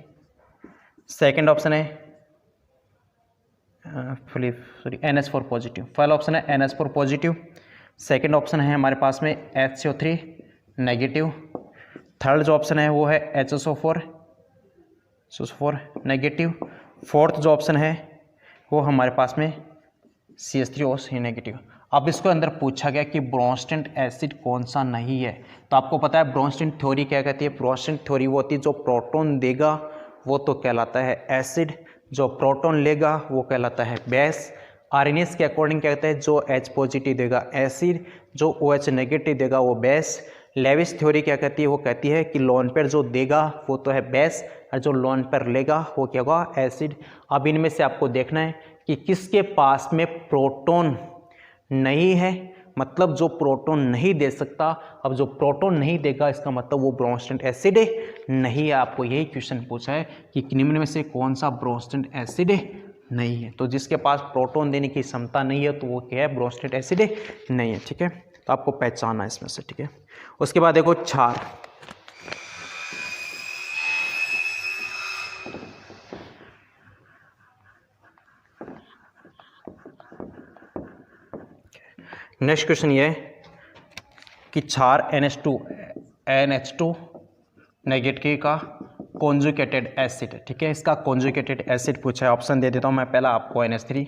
सेकेंड ऑप्शन है NH4 पॉजिटिव। पहला ऑप्शन है NH4 पॉजिटिव, सेकेंड ऑप्शन है हमारे पास में HCO3 नेगेटिव, थर्ड जो ऑप्शन है वो है HSO4 नेगेटिव, फोर्थ जो ऑप्शन है वो हमारे पास में CH3O नेगेटिव। अब इसको अंदर पूछा गया कि ब्रॉन्स्टन एसिड कौन सा नहीं है, तो आपको पता है ब्रॉन्स्टन थ्योरी क्या कहती है? ब्रॉन्स्टन थ्योरी वो होती है जो प्रोटॉन देगा वो तो कहलाता है एसिड, जो प्रोटॉन लेगा वो कहलाता है बेस। आर्हेनियस के अकॉर्डिंग क्या कहते हैं? जो H पॉजिटिव देगा एसिड, जो OH नेगेटिव देगा वो बेस। लेविस थ्योरी क्या कहती है? वो कहती है कि लोन पेयर जो देगा वो तो है बेस, और जो लोन पेयर लेगा वो क्या होगा? एसिड। अब इनमें से आपको देखना है कि किसके पास में प्रोटॉन नहीं है, मतलब जो प्रोटॉन नहीं दे सकता। अब जो प्रोटॉन नहीं देगा इसका मतलब वो ब्रॉन्स्टन एसिड नहीं है। आपको यही क्वेश्चन पूछा है कि निम्न में से कौन सा ब्रॉन्स्टन एसिड नहीं है। तो जिसके पास प्रोटॉन देने की क्षमता नहीं है तो वो क्या है? ब्रॉन्स्टन एसिड नहीं है। ठीक है, तो आपको पहचानना है इसमें से। ठीक है, उसके बाद देखो क्षार। नेक्स्ट क्वेश्चन ये है कि क्षार NH2 नेगेटिव का कॉन्जुगेटेड एसिड। ठीक है, इसका कॉन्जुगेटेड एसिड पूछा है। ऑप्शन दे देता हूँ मैं। पहला आपको NH3,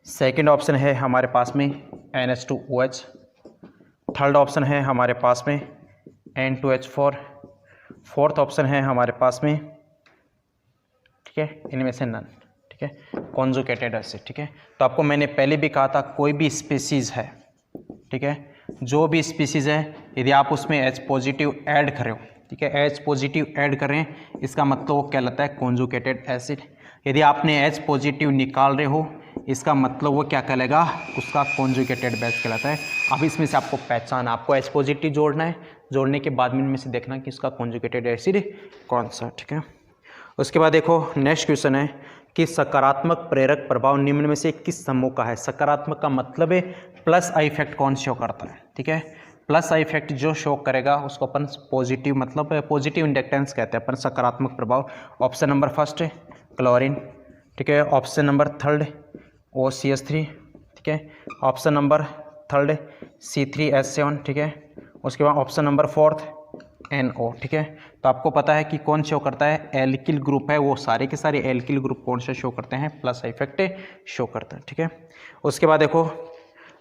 सेकंड ऑप्शन है हमारे पास में NH2OH, थर्ड ऑप्शन है हमारे पास में N2H4, फोर्थ ऑप्शन है हमारे पास में, ठीक है, इनमें से नन। ठीक है, कॉन्जुगेटेड एसिड। ठीक है, तो आपको मैंने पहले भी कहा था कोई भी स्पीसीज़ है, ठीक है, जो भी स्पीसीज़ है यदि आप उसमें H पॉजिटिव ऐड करें हो, ठीक है, H पॉजिटिव ऐड करें इसका मतलब वो कहलाता है कॉन्जुगेटेड एसिड। यदि आपने H पॉजिटिव निकाल रहे हो इसका मतलब वो क्या कहलाएगा? उसका कॉन्जुगेटेड बेस कहलाता है। अब इसमें से आपको पहचान, आपको H पॉजिटिव जोड़ना है, जोड़ने के बाद में इनमें से देखना कि उसका कॉन्जुगेटेड एसिड कौन सा। ठीक है, उसके बाद देखो नेक्स्ट क्वेश्चन है कि सकारात्मक प्रेरक प्रभाव निम्न में से किस समूह का है? सकारात्मक का मतलब है प्लस आई इफेक्ट कौन शो करता है? ठीक है, प्लस आई इफेक्ट जो शो करेगा उसको अपन पॉजिटिव, मतलब पॉजिटिव इंडक्टेंस कहते हैं अपन। सकारात्मक प्रभाव ऑप्शन नंबर फर्स्ट है क्लोरीन, ठीक है, ऑप्शन नंबर थर्ड OCH3, ठीक है, ऑप्शन नंबर थर्ड C3H7, ठीक है, उसके बाद ऑप्शन नंबर फोर्थ NO। ठीक है, तो आपको पता है कि कौन शो करता है? एल्किल ग्रुप है, वो सारे के सारे एल्किल ग्रुप कौन से शो करते हैं? प्लस इफेक्ट शो करते हैं। ठीक है, उसके बाद देखो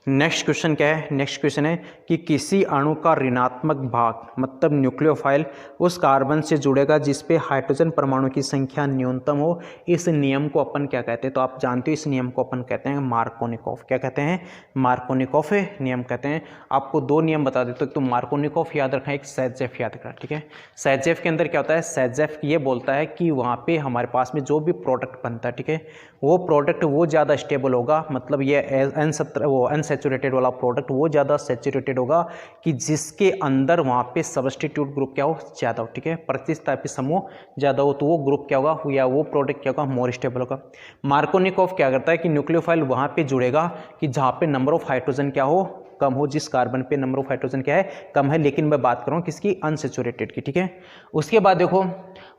नेक्स्ट क्वेश्चन क्या है? नेक्स्ट क्वेश्चन है कि किसी अणु का ऋणात्मक भाग मतलब न्यूक्लियोफाइल उस कार्बन से जुड़ेगा जिस पे हाइड्रोजन परमाणु की संख्या न्यूनतम हो। इस नियम को अपन क्या कहते हैं? तो आप जानते हो इस नियम को अपन कहते हैं मार्कोनिकॉफ। क्या कहते हैं? मार्कोनिकॉफ नियम कहते हैं। आपको दो नियम बता देते हो, तो मार्कोनिकॉफ याद रखना, एक सेटजेफ याद रखना। ठीक है, सेटजेफ के अंदर क्या होता है? सेटजेफ ये बोलता है कि वहाँ पे हमारे पास में जो भी प्रोडक्ट बनता है, ठीक है, वो प्रोडक्ट वो ज़्यादा स्टेबल होगा, मतलब ये अनसेचुरेटेड वाला प्रोडक्ट वो ज़्यादा सेचुरेटेड होगा कि जिसके अंदर वहाँ पे सब्स्टिट्यूट ग्रुप क्या हो? ज़्यादा हो। ठीक है, प्रतिस्थापी समूह ज़्यादा हो, तो वो ग्रुप क्या होगा या वो प्रोडक्ट क्या होगा? मोर स्टेबल होगा। मार्कोनिकॉफ क्या करता है कि न्यूक्लियोफाइल वहाँ पे जुड़ेगा कि जहाँ पे नंबर ऑफ हाइड्रोजन क्या हो? कम हो। जिस कार्बन पे नंबर ऑफ हाइड्रोजन क्या है? कम है। लेकिन मैं बात कर रहा हूँ किसकी? अनसेचुरेटेड की। ठीक है, उसके बाद देखो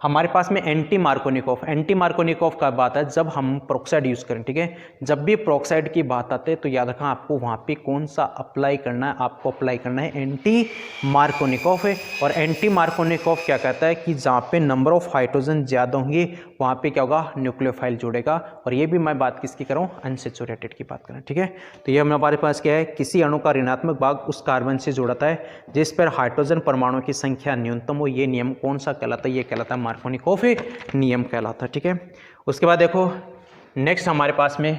हमारे पास में एंटी मार्कोनिकॉफ। एंटी मार्कोनिकॉफ का बात है जब हम प्रोक्साइड यूज करें। ठीक है, जब भी प्रोक्साइड की बात आते है तो याद रखना आपको वहाँ पे कौन सा अप्लाई करना है? आपको अप्लाई करना है एंटी मार्कोनिकॉफ है। और एंटी मार्कोनिकॉफ क्या कहता है कि जहाँ पे नंबर ऑफ हाइड्रोजन ज़्यादा होंगे वहाँ पे क्या होगा? न्यूक्लियोफाइल जुड़ेगा। और ये भी मैं बात किसकी कर रहा हूँ? अनसेचुरेटेड की बात करें। ठीक है, तो ये हमारे पास क्या है? किसी अणु का ऋणात्मक भाग उस कार्बन से जुड़ता है जिस पर हाइड्रोजन परमाणु की संख्या न्यूनतम हो। ये नियम कौन सा कहलाता है? ये कहलाता है मार्कोनिकॉफ नियम कहलाता है। ठीक है, उसके बाद देखो नेक्स्ट हमारे पास में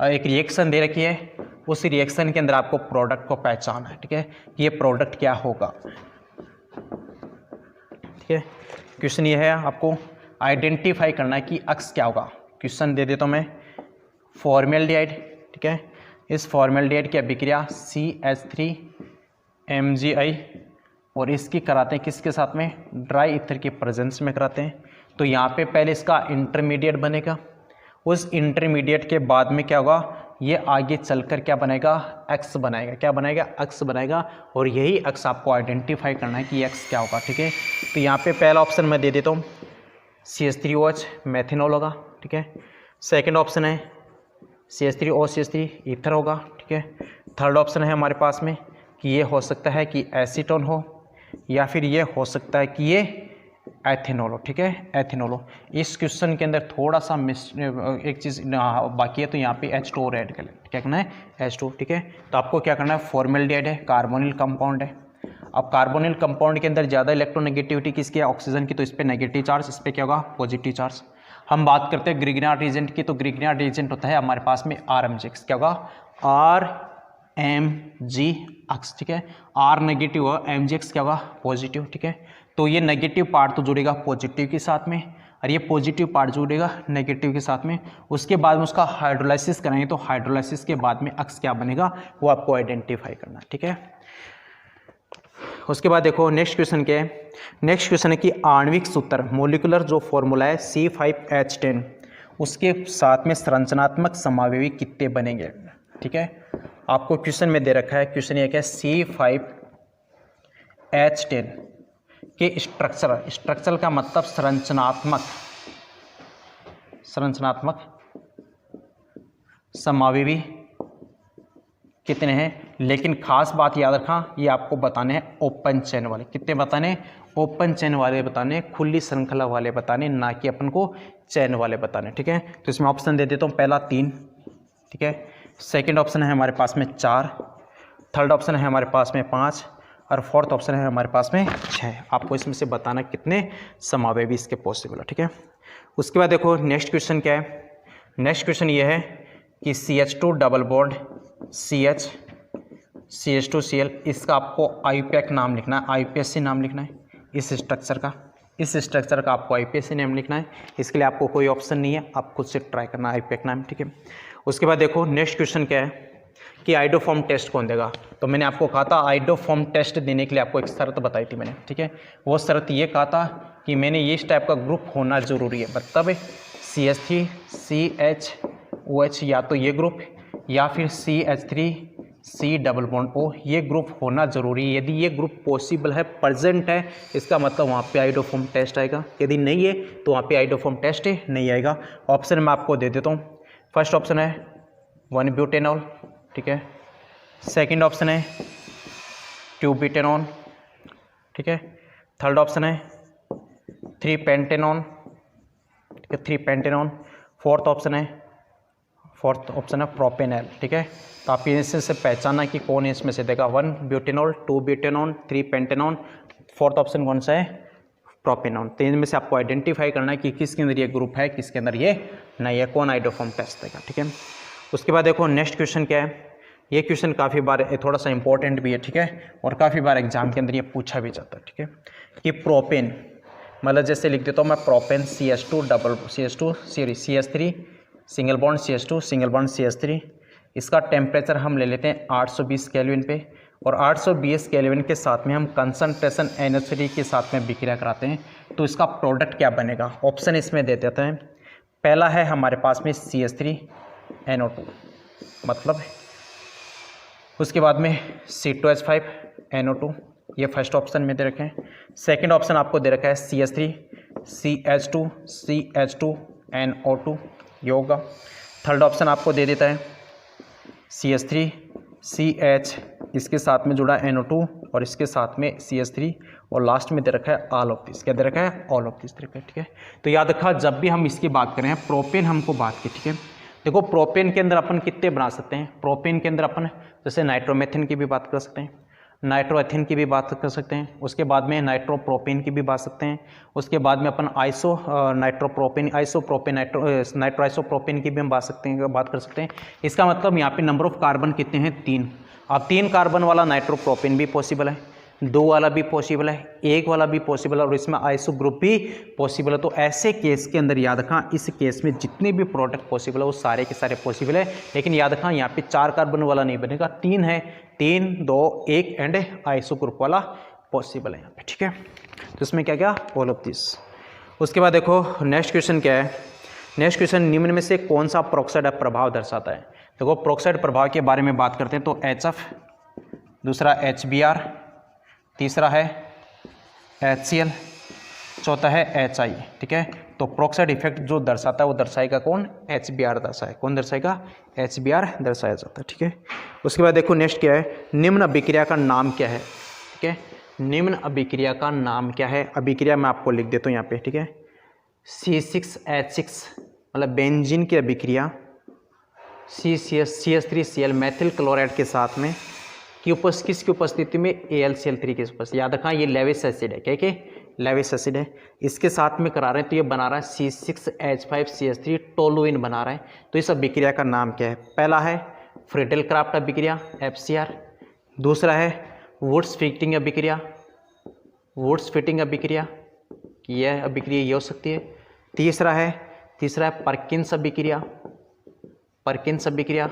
एक रिएक्शन दे रखी है, उस रिएक्शन के अंदर आपको प्रोडक्ट को पहचानना है। ठीक है, ये प्रोडक्ट क्या होगा? ठीक है, क्वेश्चन ये है आपको आइडेंटिफाई करना है कि अक्स क्या होगा। क्वेश्चन दे देता हूँ मैं, फॉर्मेल्डिहाइड। ठीक है, इस फॉर्मेल्डिहाइड की अभिक्रिया CH3MgI और इसकी कराते हैं किसके साथ में? ड्राई ईथर की प्रेजेंस में कराते हैं। तो यहाँ पे पहले इसका इंटरमीडिएट बनेगा, उस इंटरमीडिएट के बाद में क्या होगा? ये आगे चलकर क्या बनेगा, एक्स बनाएगा। क्या बनाएगा, एक्स बनाएगा। और यही एक्स आपको आइडेंटिफाई करना है कि एक्स क्या होगा, ठीक है। तो यहाँ पे पहला ऑप्शन मैं दे देता हूँ, CH3OH मेथेनॉल होगा, ठीक है। सेकंड ऑप्शन है CH3OCH3 ईथर होगा, ठीक है। थर्ड ऑप्शन है हमारे पास में कि ये हो सकता है कि एसीटोन हो, या फिर ये हो सकता है कि ये एथेनॉल हो, ठीक है, एथेनॉल हो। इस क्वेश्चन के अंदर थोड़ा सा एक चीज़ बाकी है, तो यहाँ पे H2 ऐड कर लें। क्या करना है, H2, ठीक है। तो आपको क्या करना है, फॉर्मेल्डिहाइड है, कार्बोनिल कंपाउंड है। अब कार्बोनिल कंपाउंड के अंदर ज़्यादा इलेक्ट्रोनेगेटिविटी किसकी है, ऑक्सीजन की, तो इस पर नेगेटिव चार्ज, इस पर क्या होगा, पॉजिटिव चार्ज। हम बात करते हैं ग्रिग्नार्ड रीजेंट की, तो ग्रिग्नार्ड रीजेंट होता है हमारे पास में RMgx, क्या होगा, RMgx, ठीक है। R नेगेटिव हो, MgX क्या होगा, पॉजिटिव, ठीक है। तो ये नेगेटिव पार्ट तो जुड़ेगा पॉजिटिव के साथ में, और ये पॉजिटिव पार्ट जुड़ेगा नेगेटिव के साथ में। उसके बाद में उसका हाइड्रोलाइसिस करेंगे, तो हाइड्रोलाइसिस के बाद में अक्स क्या बनेगा वो आपको आइडेंटिफाई करना, ठीक है। उसके बाद देखो नेक्स्ट क्वेश्चन क्या है, नेक्स्ट क्वेश्चन है कि आणविक सूत्र, मोलिकुलर जो फॉर्मूला है C5H10, उसके साथ में संरचनात्मक समावेशी कितने बनेंगे, ठीक है। आपको क्वेश्चन में दे रखा है, क्वेश्चन ये क्या है, C5H10 के स्ट्रक्चर का मतलब संरचनात्मक समावेशी कितने हैं। लेकिन खास बात याद रखना, ये आपको बताने हैं ओपन चेन वाले, कितने बताने, ओपन चेन वाले बताने, खुली श्रृंखला वाले बताने, ना कि अपन को चेन वाले बताने, ठीक है। तो इसमें ऑप्शन दे देता हूँ, पहला 3, ठीक है। सेकंड ऑप्शन है हमारे पास में 4, थर्ड ऑप्शन है हमारे पास में 5, और फोर्थ ऑप्शन है हमारे पास में 6। आपको इसमें से बताना कितने समावेशी इसके पॉसिबल है, ठीक है। उसके बाद देखो नेक्स्ट क्वेश्चन क्या है, नेक्स्ट क्वेश्चन ये है कि CH2 डबल बॉन्ड CH2Cl, इसका आपको IUPAC नाम लिखना है, IUPAC नाम लिखना है इस स्ट्रक्चर का, आपको IUPAC नाम लिखना है। इसके लिए आपको कोई ऑप्शन नहीं है, आप खुद से ट्राई करना IUPAC नाम, ठीक है। उसके बाद देखो नेक्स्ट क्वेश्चन क्या है कि आइडोफॉर्म टेस्ट कौन देगा। तो मैंने आपको कहा था आइडोफॉर्म टेस्ट देने के लिए आपको एक शर्त बताई थी मैंने, ठीक है। वो शर्त ये कहा था कि मैंने ये इस टाइप का ग्रुप होना ज़रूरी है, मतलब CH3CHOH या तो ये ग्रुप, या फिर CH3C डबल बॉन्ड O, ये ग्रुप होना ज़रूरी है। यदि ये ग्रुप पॉसिबल है, प्रेजेंट है, इसका मतलब वहाँ पे आइडोफॉर्म टेस्ट आएगा। यदि नहीं है तो वहाँ पे आइडोफॉर्म टेस्ट नहीं आएगा। ऑप्शन मैं आपको दे देता हूँ। फर्स्ट ऑप्शन है 1-ब्यूटेनॉल, ठीक है। सेकंड ऑप्शन है 2-ब्यूटेनॉन, ठीक है। थर्ड ऑप्शन है 3-पेंटेनॉन, ठीक है, 3-पेंटेनॉन। फोर्थ ऑप्शन है प्रोपेनॉल, ठीक है। तो आप इससे से पहचाना कि कौन इसमें से देगा, 1-ब्यूटेनॉल, 2-ब्यूटेनॉन, 3-पेंटेनॉन, फोर्थ ऑप्शन कौन सा है, प्रोपेनॉन। तो इनमें से आपको आइडेंटिफाई करना है कि किसके अंदर ये ग्रुप है, किसके अंदर ये नहीं है, कौन आइडोफॉर्म टेस्ट देगा, ठीक है। उसके बाद देखो नेक्स्ट क्वेश्चन क्या है, ये क्वेश्चन काफ़ी बार थोड़ा सा इंपॉर्टेंट भी है, ठीक है, और काफ़ी बार एग्जाम के अंदर ये पूछा भी जाता है, ठीक है, कि प्रोपेन, मतलब जैसे लिख देता हूँ मैं, propane CH3 single bond CH2 single bond CH3, इसका टेम्परेचर हम ले लेते हैं 820 केल्विन पे, और 820 केल्विन के साथ में हम कंसंट्रेशन NH3 के साथ में विक्रिया कराते हैं, तो इसका प्रोडक्ट क्या बनेगा। ऑप्शन इसमें दे देते हैं। पहला है हमारे पास में CH3NO2, मतलब उसके बाद में C2H5NO2, ये फर्स्ट ऑप्शन में दे रखे हैं। सेकंड ऑप्शन आपको दे रखा है CH3CH2NO2, ये होगा। थर्ड ऑप्शन आपको दे देता है CH3CH, इसके साथ में जुड़ा NO2 और इसके साथ में CH3, और लास्ट में दे रखा है ऑल ऑफ दिस, क्या दे रखा है, ऑल ऑफ दिस दे रखा है, ठीक है। तो याद रखा, जब भी हम इसकी बात करें, प्रोपेन हमको बात की, ठीक है। देखो प्रोपेन के अंदर अपन कितने बना सकते हैं, प्रोपेन के अंदर अपन जैसे नाइट्रोमेथिन की भी बात कर सकते हैं, नाइट्रोएथिन की भी बात कर सकते हैं, उसके बाद में नाइट्रोप्रोपेन की भी बात सकते हैं, उसके बाद में अपन नाइट्रोआइसोप्रोपेन की भी हम बात कर सकते हैं। इसका मतलब यहाँ पे नंबर ऑफ कार्बन कितने हैं, 3। अब 3 कार्बन वाला नाइट्रोप्रोपेन भी पॉसिबल है, 2 वाला भी पॉसिबल है, 1 वाला भी पॉसिबल है, और इसमें आइसो ग्रुप भी पॉसिबल है। तो ऐसे केस के अंदर याद रखना, इस केस में जितने भी प्रोडक्ट पॉसिबल है वो सारे के सारे पॉसिबल है, लेकिन याद रखना यहाँ पे 4 कार्बन वाला नहीं बनेगा, 3 है, 3, 2, 1 एंड आइसो ग्रुप वाला पॉसिबल है यहाँ पे, ठीक है। तो इसमें क्या क्या, ऑल ऑफ दिस। उसके बाद देखो नेक्स्ट क्वेश्चन क्या है, नेक्स्ट क्वेश्चन, निम्न में से कौन सा पेरोक्साइड प्रभाव दर्शाता है। देखो प्रोक्साइड प्रभाव के बारे में बात करते हैं तो HF, दूसरा HBr, तीसरा है HCl, चौथा है HI, ठीक है। तो प्रोक्साइड इफेक्ट जो दर्शाता है वो दर्शाएगा कौन? HBr दर्शाए, कौन दर्शाएगा? HBr दर्शाया जाता है, ठीक है। उसके बाद देखो नेक्स्ट क्या है, निम्न अभिक्रिया का नाम क्या है, ठीक है। निम्न अभिक्रिया का नाम क्या है? अभिक्रिया मैं आपको लिख देता हूँ यहाँ पे, ठीक है। C6H6 मतलब बेंजीन की अभिक्रिया CH3Cl मेथिल क्लोराइड के साथ में किसकी उपस्थिति में? AlCl3 की उपस्थिति। याद रखना ये लेविस एसिड है, क्या क्या? लेविस एसिड है, इसके साथ में करा रहे हैं तो ये बना रहा है C6H5CH3 टोलुइन बना रहा है। तो इस अभिक्रिया का नाम क्या है? पहला है फ्रीडल क्राफ्ट अभिक्रिया FCR, दूसरा है वुड्स फिटिंग अभिक्रिया, वुड्स फिटिंग अभिक्रिया, यह अभिक्रिया ये हो सकती है। तीसरा है परकिंस अभिक्रिया, परकिंस अभिक्रिया।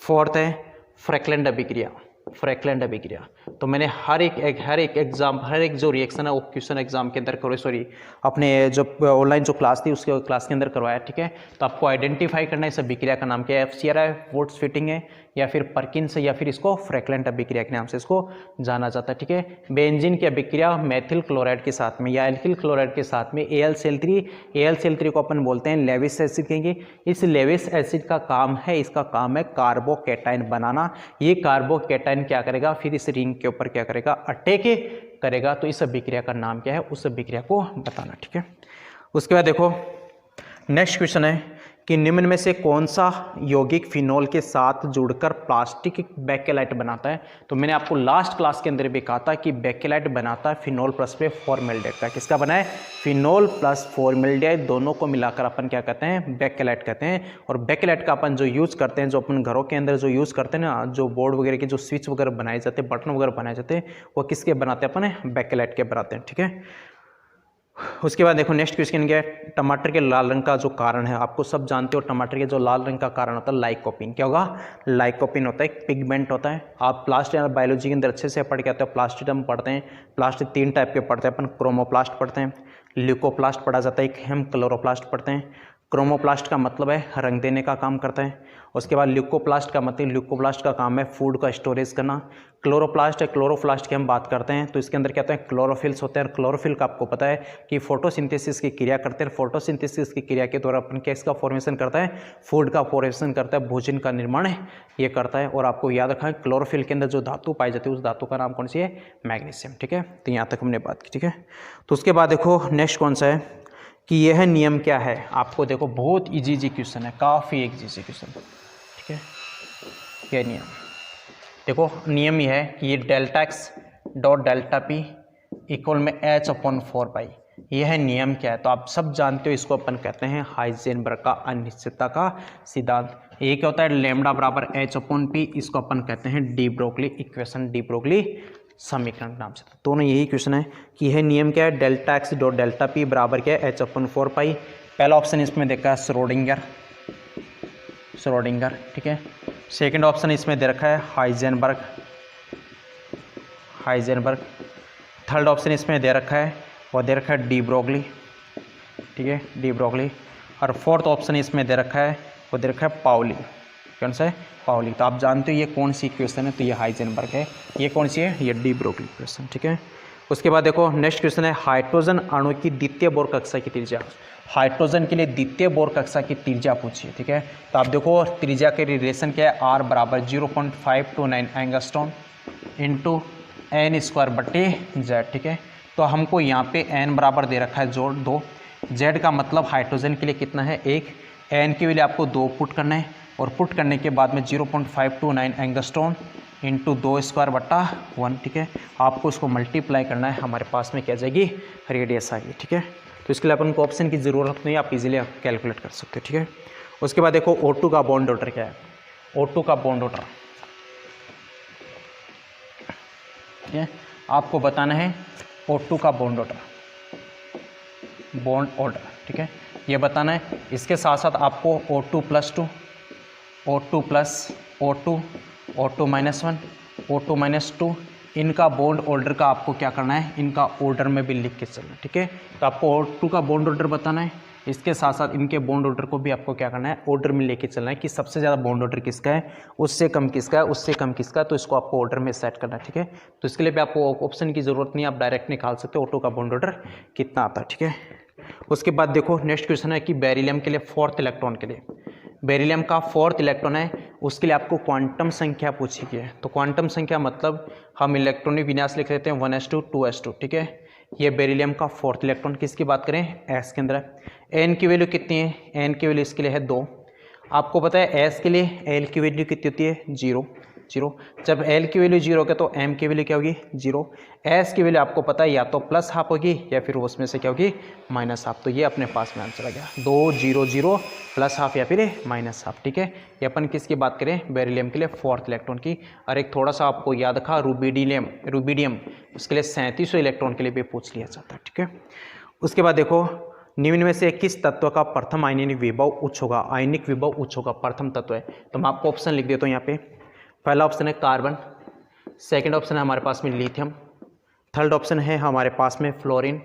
फोर्थ है फ्रैकलैंड अभिक्रिया, फ्रैकलैंड अभिक्रिया। तो मैंने हर एक जो रिएक्शन है वो क्वेश्चन एग्जाम के अंदर करो, सॉरी अपने जो ऑनलाइन जो क्लास थी उसके क्लास के अंदर करवाया, ठीक है। तो आपको आइडेंटिफाई करना है इस अभिक्रिया का नाम क्या है, FCR है, वुड्स फिटिंग है, या फिर परकिंस है, या फिर इसको फ्रैकलैंड अभिक्रिया के नाम से इसको जाना जाता है, ठीक है। बेंजीन की अभिक्रिया मेथिल क्लोराइड के साथ में या एल्किल क्लोराइड के साथ में AlCl3 को अपन बोलते हैं लेविस एसिड कहेंगे। इस लेविस एसिड का काम है, इसका काम है कार्बोकेटाइन बनाना। ये कार्बोकेटाइन क्या करेगा? फिर इस रिंग के ऊपर क्या करेगा? अटैक करेगा। तो इस अभिक्रिया का नाम क्या है? उस अभिक्रिया को बताना, ठीक है। उसके बाद देखो नेक्स्ट क्वेश्चन है कि निम्न में से कौन सा यौगिक फिनोल के साथ जुड़कर प्लास्टिक बेकेलाइट बनाता है? तो मैंने आपको लास्ट क्लास के अंदर भी कहा था कि बेकेलाइट बनाता है फिनोल प्लस पे फॉर्मेल्डिहाइड का। किसका बना है? फिनोल प्लस फॉर्मेल्डिहाइड, दोनों को मिलाकर अपन क्या कहते हैं? बेकेलाइट कहते हैं। और बेकेलाइट का अपन जो यूज़ करते हैं, जो अपन घरों के अंदर जो यूज़ करते हैं ना, जो बोर्ड वगैरह के जो स्विच वगैरह बनाए जाते हैं, बटन वगैरह बनाए जाते हैं, वो किसके बनाते हैं? अपन बेकेलाइट के बनाते हैं, ठीक है। उसके बाद देखो नेक्स्ट क्वेश्चन क्या है, टमाटर के लाल रंग का जो कारण है, आपको सब जानते हो टमाटर के जो लाल रंग का कारण होता है लाइकोपिन। क्या होगा? लाइकोपिन होता है, एक पिगमेंट होता है। आप प्लास्ट या बायोलॉजी के अंदर अच्छे से पढ़ के आते हो। प्लास्टिड हम पढ़ते हैं, प्लास्टिड 3 टाइप के पढ़ते हैं अपन। क्रोमोप्लास्ट पढ़ते हैं, ल्यूकोप्लास्ट पढ़ा जाता है, एक हम क्लोरोप्लास्ट पढ़ते हैं। क्रोमोप्लास्ट का मतलब है रंग देने का काम करता है। उसके बाद ल्यूकोप्लास्ट का मतलब, ल्यूकोप्लास्ट का काम है फूड का स्टोरेज करना। क्लोरोप्लास्ट है, क्लोरोप्लास्ट की हम बात करते हैं तो इसके अंदर क्या होता है? क्लोरोफिल्स होते हैं। क्लोरोफिल का आपको पता है कि फोटोसिंथेसिस की क्रिया करते हैं। फोटोसिंथेसिस की क्रिया के द्वारा अपन किसका फॉर्मेशन करता है? फूड का फॉर्मेशन करता है, भोजन का निर्माण ये करता है। और आपको याद रखना है क्लोरोफिल के अंदर जो धातु पाई जाती है उस धातु का नाम कौन सी है? मैग्नीशियम, ठीक है। तो यहाँ तक हमने बात की, ठीक है। तो उसके बाद देखो नेक्स्ट कौन सा है कि यह नियम क्या है? आपको देखो बहुत इजी क्वेश्चन है, काफ़ी इजी क्वेश्चन, ठीक है। यह नियम देखो, नियम यह है कि ये delta x dot delta P equal में H/4 यह है नियम क्या है? तो आप सब जानते हो, इसको अपन कहते हैं हाइजेनबर्ग का अनिश्चितता का सिद्धांत। ये क्या होता है? लैम्बडा बराबर H/P, इसको अपन कहते हैं de Broglie equation, de Broglie समीकरण नाम से। दोनों यही क्वेश्चन है कि यह नियम क्या है? Delta x dot delta P बराबर क्या है? H/4 पाई। पहला ऑप्शन इसमें देखा है श्रोडिंगर, ठीक है। सेकंड ऑप्शन इसमें दे रखा है हाइजेनबर्ग। थर्ड ऑप्शन इसमें दे रखा है, वो दे रखा है डी ब्रोगली, ठीक है, डी ब्रोगली। और फोर्थ ऑप्शन इसमें दे रखा है, वो दे रखा है पाउली। कौन सा है? पाउली। तो आप जानते हो ये कौन सी इक्वेशन है? तो ये हाइजेनबर्ग है। ये कौन सी है? ये डी ब्रोगली इक्वेशन, ठीक है। उसके बाद देखो नेक्स्ट क्वेश्चन है हाइड्रोजन अणु की द्वितीय बोर कक्षा की त्रिज्या। हाइड्रोजन के लिए द्वितीय बोर कक्षा की त्रिज्या पूछिए, ठीक है। तो आप देखो त्रिज्या के रिलेशन क्या है? R बराबर 0.529 एंगस्ट्रॉन इंटू n²/z, ठीक है। तो हमको यहाँ पे n बराबर दे रखा है जोड़ 2, z का मतलब हाइड्रोजन के लिए कितना है? 1, n के लिए आपको 2 पुट करना है, और पुट करने के बाद में 0.529 एंगस्ट्रॉन इंटू 2²/1, ठीक है। आपको इसको मल्टीप्लाई करना है, हमारे पास में क्या जाएगी? रेडियस आएगी, ठीक है। तो इसके लिए अपन को ऑप्शन की ज़रूरत नहीं, आप इजीली कैलकुलेट कर सकते हो, ठीक है। उसके बाद देखो O2 का बॉन्ड ऑर्डर क्या है? O2 का बॉन्ड ऑर्डर, ठीक है, आपको बताना है O2 का बॉन्ड ऑर्डर, ठीक है, ये बताना है। इसके साथ साथ आपको O2+2, O2+O2, O2-1, O2-2 इनका बॉन्ड ऑर्डर का आपको क्या करना है? इनका ऑर्डर में भी लिख के चलना, ठीक है। तो आपको O2 का बॉन्ड ऑर्डर बताना है, इसके साथ साथ इनके बॉन्ड ऑर्डर को भी आपको क्या करना है, ऑर्डर में लेके चलना है कि सबसे ज़्यादा बॉन्ड ऑर्डर किसका है, उससे कम किसका है, उससे कम किसका है, तो इसको आपको ऑर्डर में सेट करना है। ठीक है, तो इसके लिए भी आपको ऑप्शन की ज़रूरत नहीं है, आप डायरेक्ट निकाल सकते हो ऑटो का बॉन्ड ऑर्डर कितना आता है। ठीक है, उसके बाद देखो नेक्स्ट क्वेश्चन है कि बेरिलियम के लिए 4th इलेक्ट्रॉन के लिए, बेरिलियम का 4th इलेक्ट्रॉन है, उसके लिए आपको क्वांटम संख्या पूछी गई है। तो क्वांटम संख्या मतलब हम इलेक्ट्रॉनिक विन्यास लिख लेते हैं 1s2 2s2। ठीक है, ये बेरिलियम का 4th इलेक्ट्रॉन, किसकी बात करें, s के अंदर है। n की वैल्यू कितनी है, n की वैल्यू इसके लिए है 2। आपको पता है s के लिए l की वैल्यू कितनी होती है, 0 0। जब l की वैल्यू 0 होगी तो m की वैल्यू क्या होगी, 0। s की वैल्यू आपको पता है या तो प्लस हाफ होगी या फिर उसमें से क्या होगी, माइनस हाफ। तो ये अपने पास में आंसर आ गया 2 0 0 प्लस हाफ या फिर माइनस हाफ। ठीक है, ये अपन किसकी बात करें, बेरिलियम के लिए 4th इलेक्ट्रॉन की। और एक थोड़ा सा आपको याद रखा रूबिडियम उसके लिए 3700 इलेक्ट्रॉन के लिए भी पूछ लिया जाता है। ठीक है, उसके बाद देखो निम्न में से किस तत्व का प्रथम आयनिक विभव उच्च होगा, आयनिक विभव उच्च होगा, प्रथम तत्व है। तो मैं आपको ऑप्शन लिख देता हूँ यहाँ पे। पहला ऑप्शन है कार्बन, सेकंड ऑप्शन है हमारे पास में लिथियम, थर्ड ऑप्शन है हमारे पास में फ्लोरीन,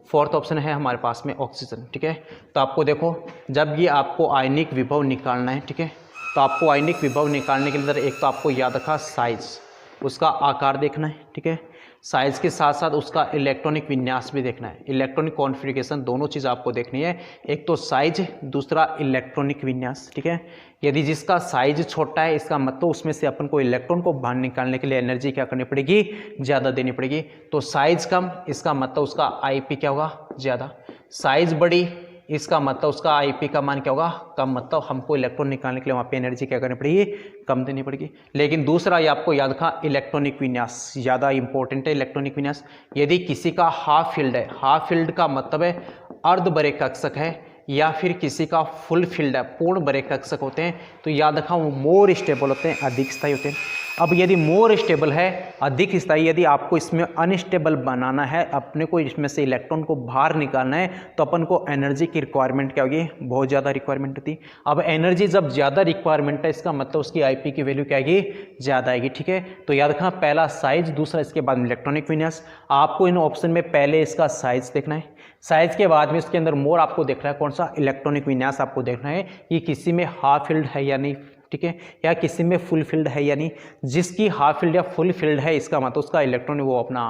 फोर्थ ऑप्शन है हमारे पास में ऑक्सीजन। ठीक है, तो आपको देखो जब ये आपको आयनिक विभव निकालना है, ठीक है, तो आपको आयनिक विभव निकालने के अंदर एक तो आपको याद रखा साइज, उसका आकार देखना है। ठीक है, साइज के साथ साथ उसका इलेक्ट्रॉनिक विन्यास भी देखना है, इलेक्ट्रॉनिक कॉन्फ़िगरेशन, दोनों चीज़ आपको देखनी है। एक तो साइज, दूसरा इलेक्ट्रॉनिक विन्यास। ठीक है, यदि जिसका साइज छोटा है इसका मतलब उसमें से अपन को इलेक्ट्रॉन को बाहर निकालने के लिए एनर्जी क्या करनी पड़ेगी, ज़्यादा देनी पड़ेगी। तो साइज कम, इसका मतलब उसका आईपी क्या होगा, ज़्यादा। साइज बड़ी, इसका मतलब उसका आईपी का मान क्या होगा, कम। मतलब हमको इलेक्ट्रॉन निकालने के लिए वहाँ पे एनर्जी क्या करनी पड़ेगी, कम देनी पड़ेगी। लेकिन दूसरा ये आपको याद रखा इलेक्ट्रॉनिक विन्यास, ज़्यादा इंपॉर्टेंट है इलेक्ट्रॉनिक विन्यास। यदि किसी का हाफ फील्ड है, हाफ फील्ड का मतलब है अर्ध बड़े कक्षक है, या फिर किसी का फुल फील्ड है, पूर्ण बड़े कक्षक होते हैं, तो याद रखा वो मोर स्टेबल होते हैं, अधिक स्थायी होते हैं। अब यदि मोर स्टेबल है, अधिक स्थायी, यदि आपको इसमें अनस्टेबल बनाना है, अपने को इसमें से इलेक्ट्रॉन को बाहर निकालना है, तो अपन को एनर्जी की रिक्वायरमेंट क्या होगी, बहुत ज़्यादा रिक्वायरमेंट होती है। अब एनर्जी जब ज़्यादा रिक्वायरमेंट है, इसका मतलब उसकी आईपी की वैल्यू क्या आएगी, ज़्यादा आएगी। ठीक है, तो याद रखना पहला साइज, दूसरा इसके बाद इलेक्ट्रॉनिक विन्यास। आपको इन ऑप्शन में पहले इसका साइज देखना है, साइज के बाद में इसके अंदर मोर आपको देखना है कौन सा, इलेक्ट्रॉनिक विन्यास आपको देखना है कि किसी में हाफ फील्ड है या नहीं। ठीक है, या किसी में फुल फील्ड है या नहीं। जिसकी हाफ फील्ड या फुल फील्ड है, इसका मतलब उसका इलेक्ट्रॉन वो अपना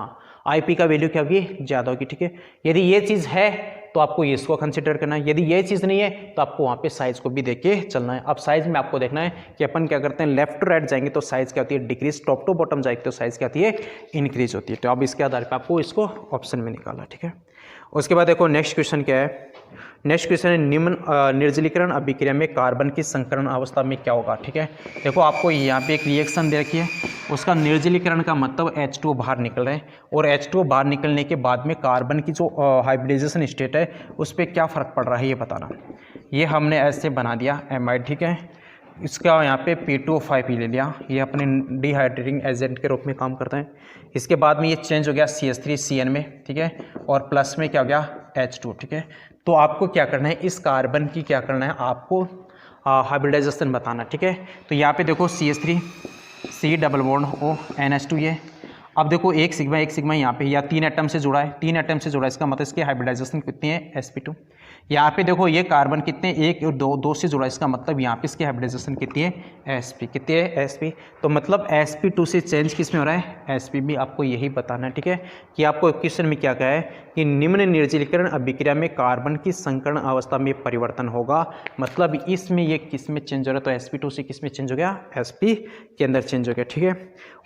आईपी का वैल्यू क्या होगी, ज़्यादा होगी। ठीक है, यदि ये चीज़ है तो आपको इसको कंसिडर करना है, यदि ये चीज़ नहीं है तो आपको वहाँ पे साइज को भी देख के चलना है। अब साइज में आपको देखना है कि अपन क्या करते हैं, लेफ्ट टू राइट जाएंगे तो साइज क्या होती है, डिक्रीज, टॉप टू बॉटम जाएंगे तो साइज क्या होती है, इंक्रीज होती है। तो अब इसके आधार पर आपको इसको ऑप्शन में निकाला। ठीक है, उसके बाद देखो नेक्स्ट क्वेश्चन क्या है, नेक्स्ट क्वेश्चन है निम्न निर्जलीकरण अभिक्रिया में कार्बन की संकरण अवस्था में क्या होगा। ठीक है, देखो आपको यहाँ पे एक रिएक्शन दे रखी है, उसका निर्जलीकरण का मतलब H2O बाहर निकल रहा है, और H2O बाहर निकलने के बाद में कार्बन की जो हाइब्रिडाइजेशन स्टेट है उस पर क्या फ़र्क पड़ रहा है ये बताना। ये हमने ऐसे बना दिया एमाइड। ठीक है, इसका यहाँ पे P2O5 ले लिया, ये अपने डिहाइड्रेटिंग एजेंट के रूप में काम करता है। इसके बाद में ये चेंज हो गया CH3CN में। ठीक है, और प्लस में क्या हो गया H2। ठीक है, तो आपको क्या करना है, इस कार्बन की क्या करना है, आपको हाइब्रिडाइजेशन बताना। ठीक है, तो यहाँ पे देखो CH3 C double bond O NH2 ये। अब देखो एक सिग्मा यहाँ पे, या 3 एटम से जुड़ा है, 3 एटम से जुड़ा है, इसका मतलब इसकी हाइब्रिडाइजेशन कितनी है, sp2। यहाँ पे देखो ये कार्बन कितने, 1 और 2 से जुड़ा है, इसका मतलब यहाँ पे इसकी हाइब्रिडाइजेशन कितनी है, sp, कितनी है, sp। तो मतलब sp2 से चेंज किस में हो रहा है, sp भी आपको यही बताना है। ठीक है, कि आपको क्वेश्चन में क्या कहा है कि निम्न निर्जलीकरण अभिक्रिया में कार्बन की संकरण अवस्था में परिवर्तन होगा, मतलब इसमें ये किस में चेंज हो रहा है, तो sp2 से किस में चेंज हो गया, sp के अंदर चेंज हो गया। ठीक है,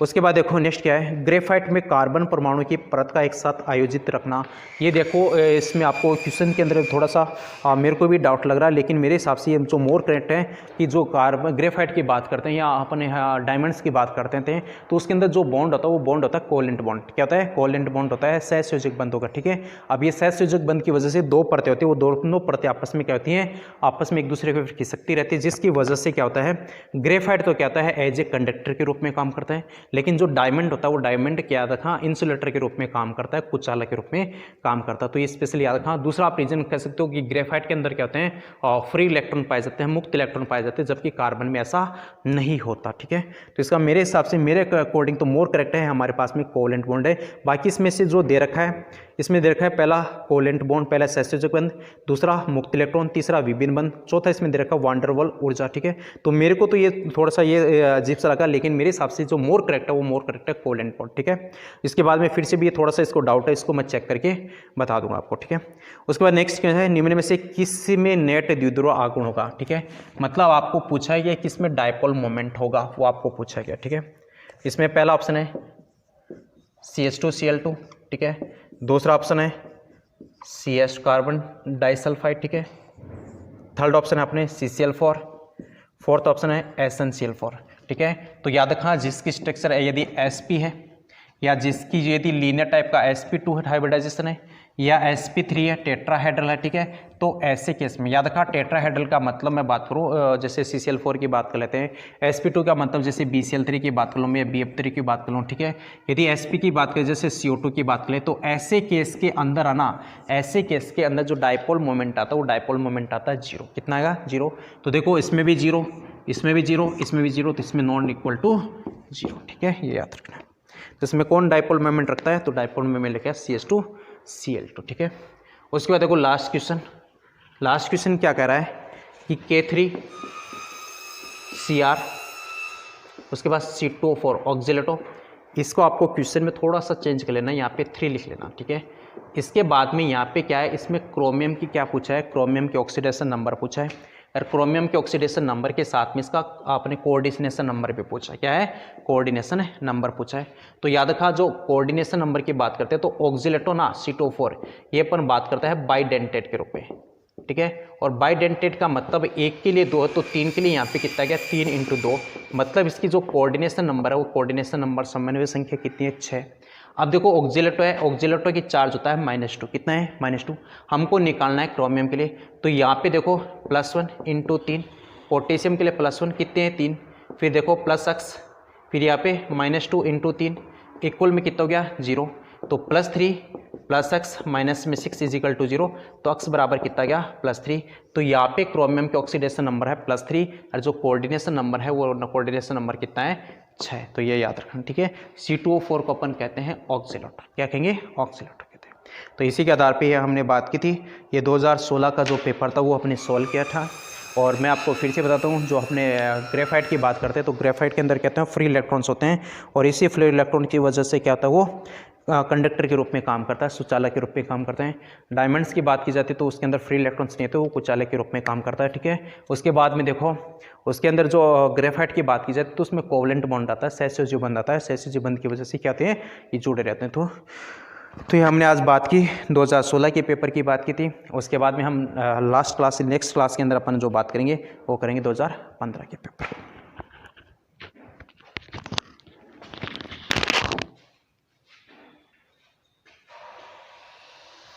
उसके बाद देखो नेक्स्ट क्या है, ग्रेफाइट में कार्बन परमाणु की परत का एक साथ आयोजित रखना। ये देखो इसमें आपको क्वेश्चन के अंदर थोड़ा सा मेरे को भी डाउट लग रहा है, लेकिन मेरे हिसाब से ये जो मोर करेक्ट है कि जो कार्बन ग्रेफाइट की बात करते हैं या अपने डायमंड्स की बात करते हैं, तो उसके अंदर जो बॉन्ड होता है वो बॉन्ड होता है कोवलेंट बॉन्ड। क्या होता है, कोवलेंट बॉन्ड होता है, सहसंयोजक बंध होगा। ठीक है, अब ये सहसंयोजक बंध की वजह से 2 परतें होती है, वो दोनों परतें आपस में क्या होती हैं, आपस में एक दूसरे को खिसकती रहती है, जिसकी वजह से क्या होता है, ग्रेफाइट तो क्या होता है, एज ए कंडक्टर के रूप में काम करता है, लेकिन जो डायमंड होता है वो डायमंड क्या याद रखा, इंसुलेटर के रूप में काम करता है, कुचालक के रूप में काम करता है। तो ये स्पेशली याद रखा। दूसरा आप रीजन कह सकते हो कि ग्रेफाइट के अंदर क्या होते हैं, फ्री इलेक्ट्रॉन पाए जाते हैं, मुक्त इलेक्ट्रॉन पाए जाते हैं, जबकि कार्बन में ऐसा नहीं होता। ठीक है, तो इसका मेरे हिसाब से, मेरे अकॉर्डिंग तो मोर करेक्ट है हमारे पास में कोवलेंट बॉन्ड है। बाकी इसमें से जो दे रखा है इसमें दे रखा है पहला कोवेलेंट बॉन्ड, पहला सहसंयोजक बंध, दूसरा मुक्त इलेक्ट्रॉन, तीसरा विभिन्न बंध, चौथा इसमें दे रखा है वान डेर वाल ऊर्जा। ठीक है, तो मेरे को तो ये थोड़ा सा ये अजीब सा लगा, लेकिन मेरे हिसाब से जो मोर करेक्ट है वो मोर करेक्ट है कोवेलेंट बॉन्ड। ठीक है, इसके बाद में फिर से भी थोड़ा सा इसको डाउट है, इसको मैं चेक करके बता दूंगा आपको। ठीक है, उसके बाद नेक्स्ट क्या है, निम्न में से किस में नेट द्विध्रुव आघूर्ण होगा। ठीक है, मतलब आपको पूछा है कि किस में डायपोल मोमेंट होगा, वो आपको पूछा गया। ठीक है, इसमें पहला ऑप्शन है CH2Cl2। ठीक है, दूसरा ऑप्शन है CS कार्बन डाइसल्फाइड। ठीक है, थर्ड ऑप्शन है अपने CCl4, फोर्थ ऑप्शन है SnCl4। ठीक है, तो याद रखना जिसकी स्ट्रक्चर है यदि sp है, या जिसकी यदि लीनियर टाइप का sp2 है हाइब्रिडाइजेशन है, या sp3 है टेट्राहेड्रल है। ठीक है, तो ऐसे केस में याद रखा टेट्राहेड्रल का मतलब मैं बात करूँ जैसे CCl4 की बात कर लेते हैं, sp2 का मतलब जैसे BCl3 की बात कर लूँ, या BF3 की बात कर लूँ। ठीक है, यदि sp की बात करें जैसे CO2 की बात करें, तो ऐसे केस के अंदर आना, ऐसे केस के अंदर जो डायपोल मोमेंट आता है वो डायपोल मोमेंट आता है 0। कितना आएगा 0। तो देखो इसमें भी 0, इसमें भी 0, इसमें भी 0, तो इसमें नॉन इक्वल टू 0। ठीक है, ये याद रखना है। तो इसमें कौन डायपोल मोमेंट रखता है, तो डायपोल मोमेंट लिखा है CH2Cl2। ठीक है, उसके बाद देखो लास्ट क्वेश्चन। लास्ट क्वेश्चन क्या कह रहा है कि K3Cr, उसके बाद C2O4 ऑक्सिलेटो। इसको आपको क्वेश्चन में थोड़ा सा चेंज कर लेना, यहाँ पे 3 लिख लेना। ठीक है, इसके बाद में यहाँ पे क्या है, इसमें क्रोमियम की क्या पूछा है, क्रोमियम के ऑक्सीडेशन नंबर पूछा है, और क्रोमियम के ऑक्सीडेशन नंबर के साथ में इसका आपने कोऑर्डिनेशन नंबर भी पूछा है। क्या है, कोऑर्डिनेशन नंबर पूछा है। तो याद रखा जो कोऑर्डिनेशन नंबर की बात करते हैं तो ऑक्सिलेटो ना C2O4 ये अपन बात करता है बाइडेंटेट के रूप में। ठीक है, और बाइडेंटेट का मतलब 1 के लिए 2, तो 3 के लिए यहाँ पे कितना गया 3 × 2, मतलब इसकी जो कोऑर्डिनेशन नंबर है वो कोऑर्डिनेशन नंबर समन्वय संख्या कितनी है 6। अब देखो ऑक्सिलेटो है, ऑक्सिलेटो की चार्ज होता है -2, कितना है -2, हमको निकालना है क्रोमियम के लिए। तो यहाँ पे देखो +1 × 3, पोटेशियम के लिए +1 कितने हैं 3, फिर देखो +x, फिर यहाँ पे -2 × 3 इक्वल में कितना हो गया 0, तो +3 +x -6 = 0, तो x बराबर कितना गया +3। तो यहाँ पे क्रोमियम के ऑक्सीडेशन नंबर है +3, और जो कोऑर्डिनेशन नंबर है वो कोऑर्डिनेशन नंबर कितना है 6। तो ये याद रखना। ठीक है, C2O4 को अपन कहते हैं ऑक्सिलेटो। क्या कहेंगे, ऑक्सिलेटो कहते हैं। तो इसी के आधार पे हमने बात की थी। ये 2016 का जो पेपर था वो हमने सॉल्व किया था। और मैं आपको फिर से बताता हूँ, जो अपने ग्रेफाइट की बात करते हैं तो ग्रेफाइट के अंदर कहते हैं फ्री इलेक्ट्रॉन्स होते हैं, और इसी फ्री इलेक्ट्रॉन की वजह से क्या होता है वो कंडक्टर के रूप में काम करता है, सुचालक के रूप में काम करते हैं। डायमंड्स की बात की जाती है तो उसके अंदर फ्री इलेक्ट्रॉन्स नहीं होते, वो कुचालक के रूप में काम करता है। ठीक है, उसके बाद में देखो उसके अंदर जो ग्रेफाइट की बात की जाती है तो उसमें कोवेलेंट बॉन्ड आता है, सहसंयोजक बंध आता है। सहसंयोजक बंध की वजह से क्या होते हैं, ये जुड़े रहते हैं। तो ये हमने आज बात की 2016 के पेपर की बात की थी। उसके बाद में हम लास्ट क्लास नेक्स्ट क्लास के अंदर अपन जो बात करेंगे वो करेंगे 2015 के पेपर।